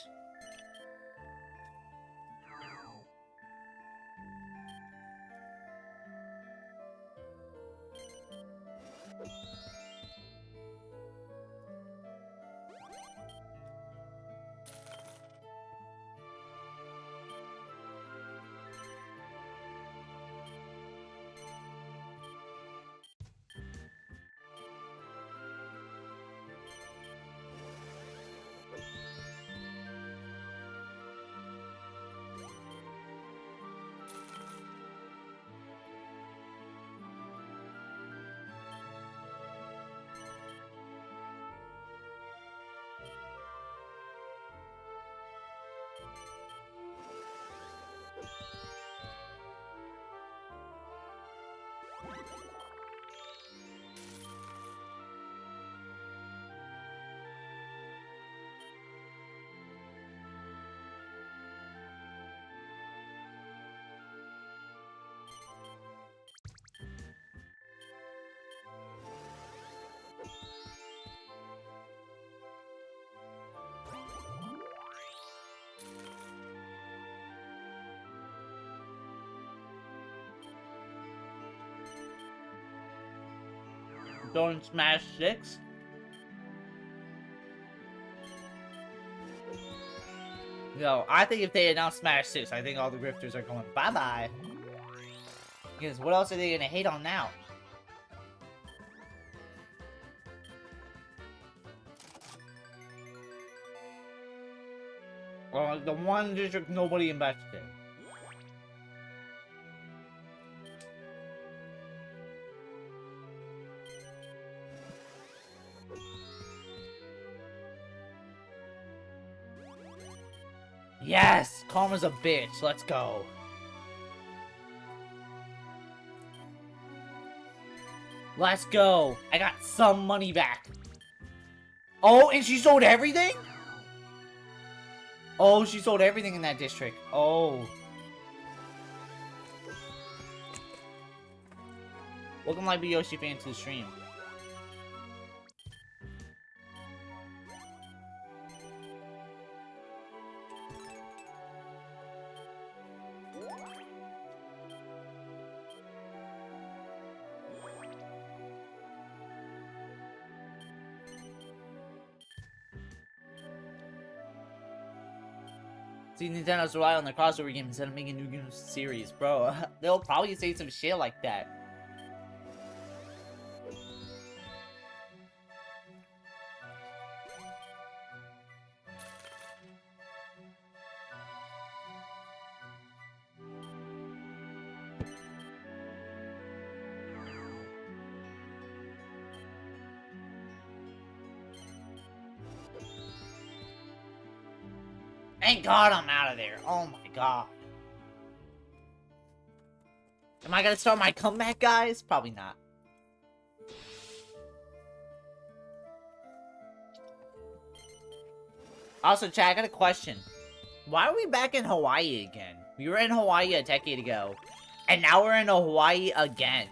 Don't Smash 6? No, I think if they announce Smash 6, I think all the grifters are going bye-bye. Because what else are they gonna hate on now? Well, the one district nobody invested in. Yes! Karma's a bitch. Let's go. Let's go. I got some money back. Oh, and she sold everything? Oh, she sold everything in that district. Oh. Welcome, Live Yoshi fan, to the stream. See, Nintendo's rely on the crossover game instead of making new game series, bro. They'll probably say some shit like that. Thank God I'm out of there. Oh my God. Am I gonna start my comeback, guys? Probably not. Also, chat, I got a question. Why are we back in Hawaii again? We were in Hawaii a decade ago. And now we're in Hawaii again.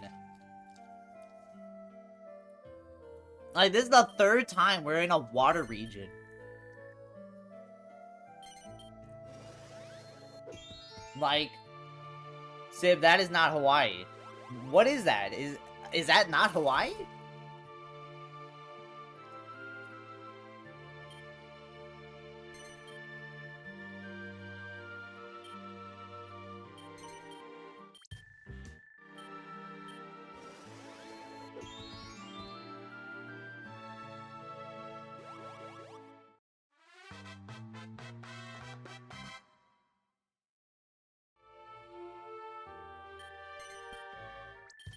Like, this is the third time we're in a water region. Like, Sib, that is not Hawaii. What is that? Is that not Hawaii?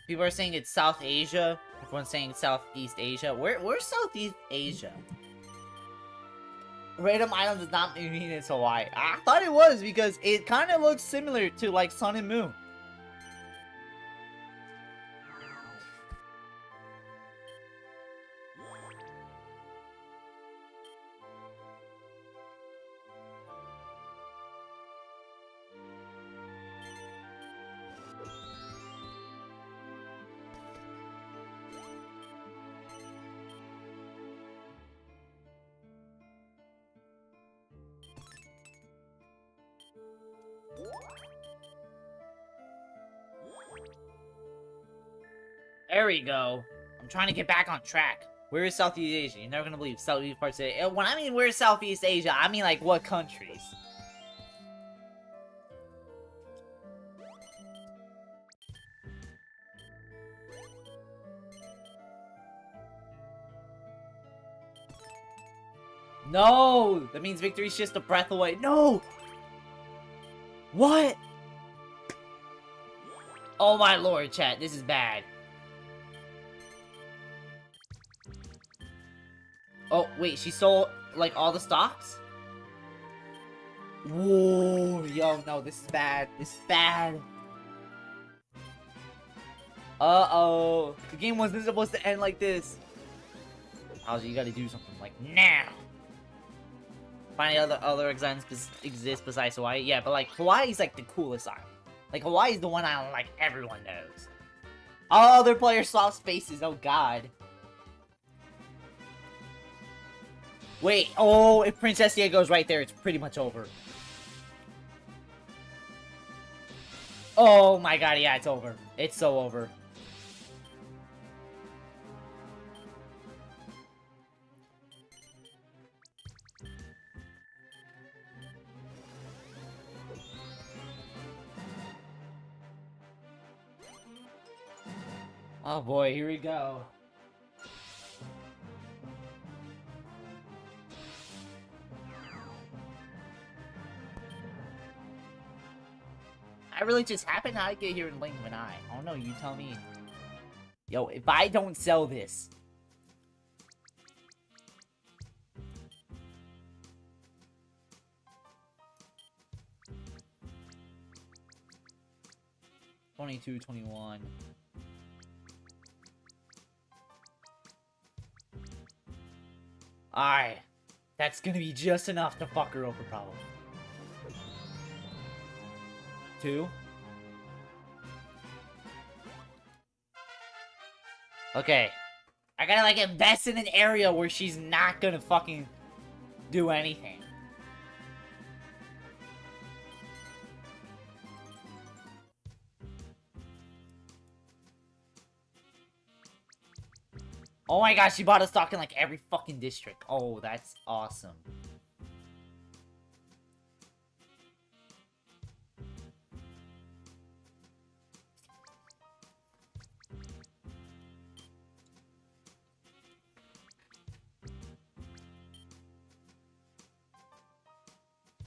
People are saying it's South Asia. Everyone's saying Southeast Asia. Where's Southeast Asia? Random item does not mean it's Hawaii. I thought it was because it kind of looks similar to like Sun and Moon. There we go. I'm trying to get back on track. Where is Southeast Asia? You're never gonna believe Southeast parts of it. When I mean where's Southeast Asia, I mean like what countries? No! That means victory's just a breath away. No! What? Oh my lord, chat. This is bad. Oh, wait. She stole, like, all the stocks? Whoa. Yo, no. This is bad. This is bad. Uh-oh. The game wasn't supposed to end like this. How's you gotta do something like now. Find other examples exist besides Hawaii. Yeah, but like Hawaii's like the coolest island. Like Hawaii's the one island like everyone knows. All other players swap spaces. Oh god. Wait. Oh, if Princess Diego's right there, it's pretty much over. Oh my god. Yeah, it's over. It's so over. Oh boy, here we go. I really just happened to get here in blink of an eye. Oh no, you tell me. Yo, if I don't sell this. $22, $21. Alright. That's gonna be just enough to fuck her over, probably. 2. Okay. I gotta, like, invest in an area where she's not gonna fucking do anything. Oh my gosh, she bought a stock in like every fucking district. Oh, that's awesome.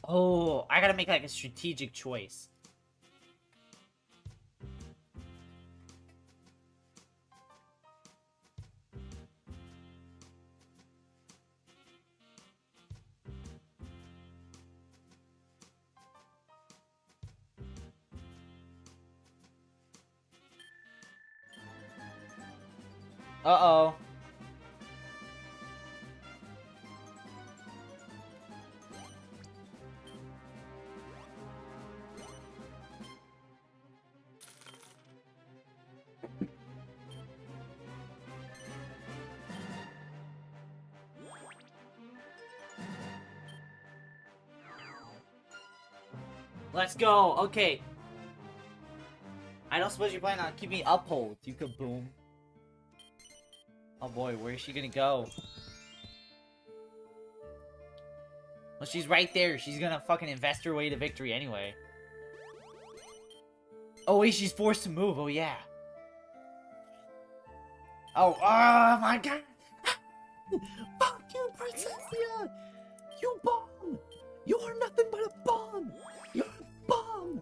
Oh, I gotta make like a strategic choice. Uh-oh. Let's go. Okay. I don't suppose you're planning on keeping me uphold. You could boom. Oh boy, where is she gonna go? Well, she's right there. She's gonna fucking invest her way to victory anyway. Oh wait, she's forced to move. Oh yeah. Oh my god. Fuck you, Princessia! You bomb! You are nothing but a bomb! You're a bomb!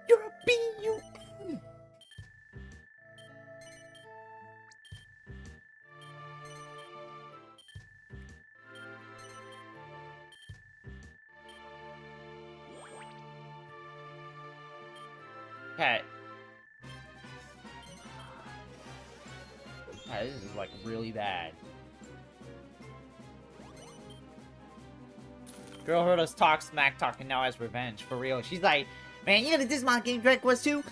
You're a B-U-M! Okay. Okay, this is like really bad. Girl heard us talk smack talk and now has revenge. For real. She's like, man, you gonna diss my game Direct Quest 2?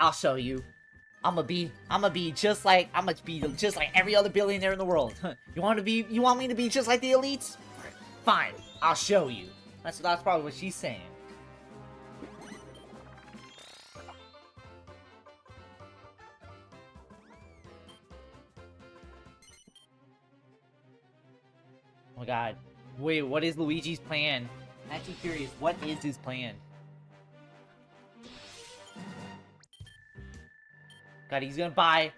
I'll show you. I'ma be just like every other billionaire in the world. You want me to be just like the elites? Fine, I'll show you. That's probably what she's saying. god. Wait, what is Luigi's plan? I'm actually curious. What is his plan? God, he's gonna buy...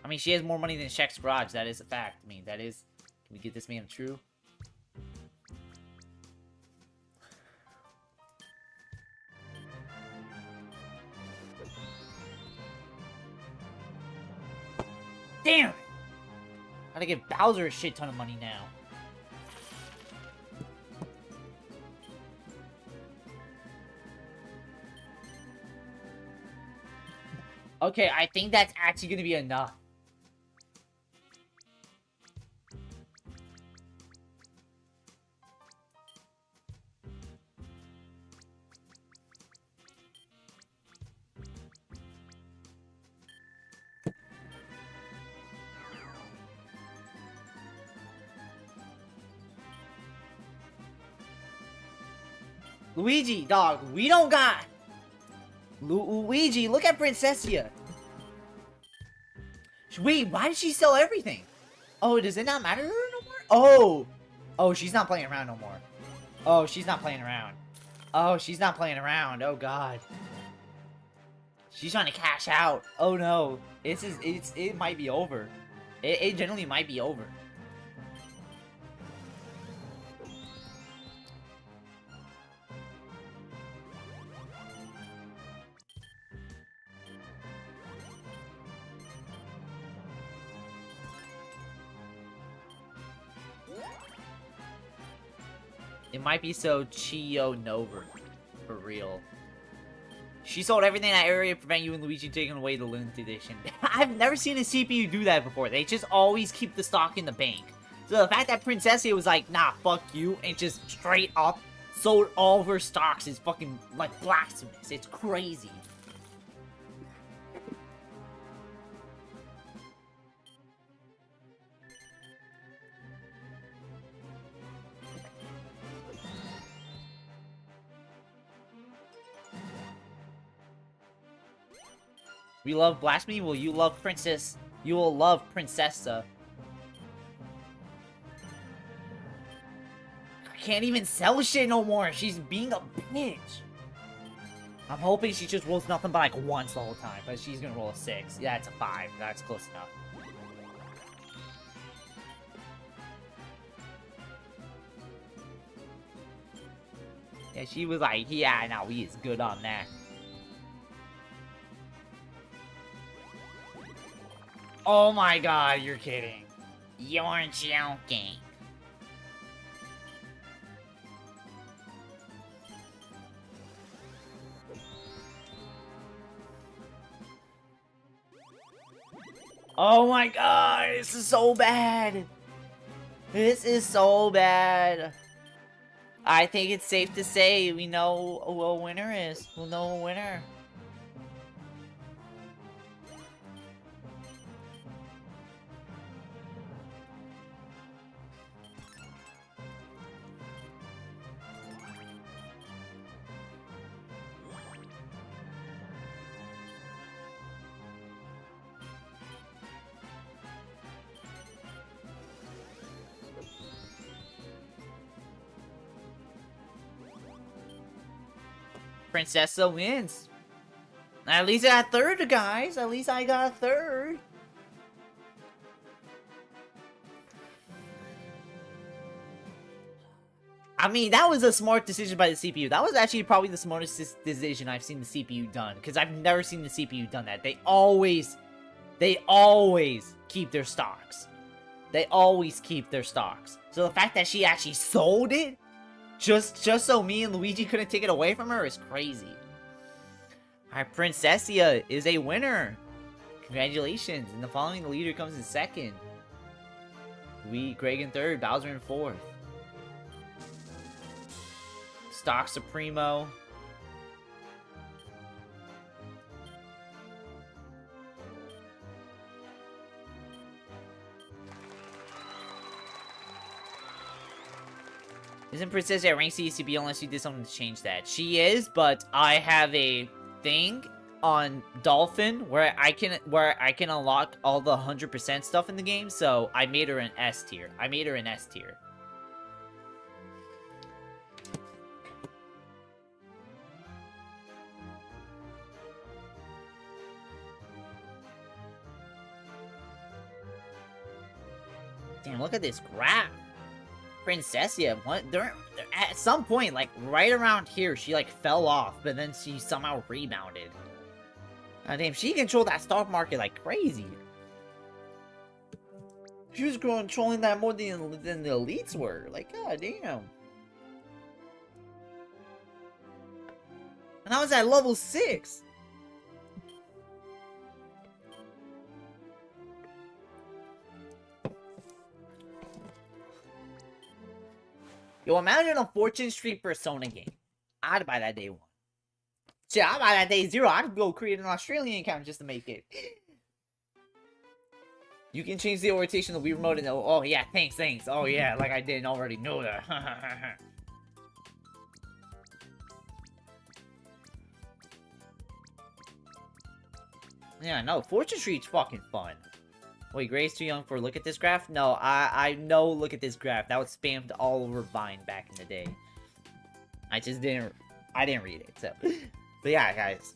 I mean, she has more money than Shaq's garage. That is a fact. I mean, that is... Can we get this man true? Damn it! Gotta give Bowser a shit ton of money now. Okay, I think that's actually gonna be enough. Luigi, dog, we don't got... Luigi, look at Princessia. Wait, why did she sell everything? Oh, does it not matter to her no more? Oh! Oh, she's not playing around no more. Oh, she's not playing around. Oh, she's not playing around. Oh, God. She's trying to cash out. Oh, no. It might be over. It generally might be over. It might be so Chio Nova. For real. She sold everything in that area to prevent you and Luigi taking away the Limited Edition. I've never seen a CPU do that before. They just always keep the stock in the bank. So the fact that Princessia was like, nah, fuck you, and just straight up sold all of her stocks is fucking, like, blasphemous. It's crazy. We love Blasphemy? Well, you love Princess. You will love Princessa. I can't even sell shit no more. She's being a bitch. I'm hoping she just rolls nothing but like once the whole time. But she's gonna roll a 6. Yeah, it's a 5. That's close enough. Yeah, she was like, yeah, no, he is good on that. Oh my god, you're kidding. You're joking. Oh my god, this is so bad. This is so bad. I think it's safe to say we know who a winner is. We'll know a winner. Princessa wins. At least I got third, guys. At least I got third. I mean, that was a smart decision by the CPU. That was actually probably the smartest decision I've seen the CPU done. Because I've never seen the CPU done that. They always keep their stocks. They always keep their stocks. So the fact that she actually sold it, just so me and Luigi couldn't take it away from her is crazy. Alright, Princessia is a winner. Congratulations. And the following leader comes in second. Greg in third, Bowser in fourth. Stock Supremo. Isn't Princess at rank CCB unless you did something to change that? She is, but I have a thing on Dolphin where I can unlock all the 100% stuff in the game, so I made her an S tier. Damn, look at this graph. Princessia, at some point, like, right around here, she, like, fell off, but then she somehow rebounded. God damn, she controlled that stock market like crazy. She was controlling that more than the elites were. Like, god damn. And I was at level 6. Yo, imagine a Fortune Street Persona game. I'd buy that day 1. Shit, I'd buy that day 0. I'd go create an Australian account just to make it. You can change the orientation of the Wii remote and oh yeah, thanks. Oh yeah, like I didn't already know that. Yeah, no, Fortune Street's fucking fun. Wait, Gray's too young for look at this graph? No, I know look at this graph. That was spammed all over Vine back in the day. I didn't read it, so. But yeah, guys.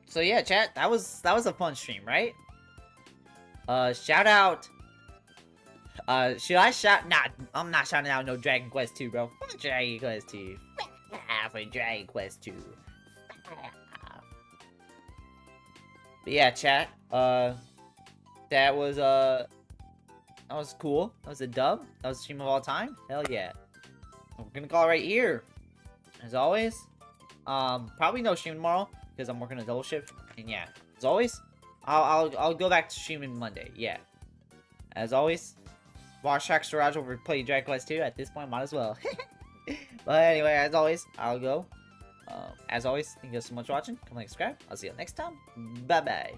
So yeah, chat, that was a fun stream, right? Shout out. Should I shout? Nah, I'm not shouting out no Dragon Quest 2, bro. Fuck Dragon Quest 2. For Dragon Quest 2. But yeah, chat. That was cool. That was a dub. That was the stream of all time. Hell yeah. We're gonna call it right here. As always, probably no stream tomorrow because I'm working a double shift. And yeah, as always, I'll go back to streaming Monday. Yeah. As always, watch Shaq's Garage over play Dragon Quest 2. At this point, might as well. But anyway, as always, I'll go. As always, thank you guys so much for watching. Come like, subscribe. I'll see you next time. Bye bye.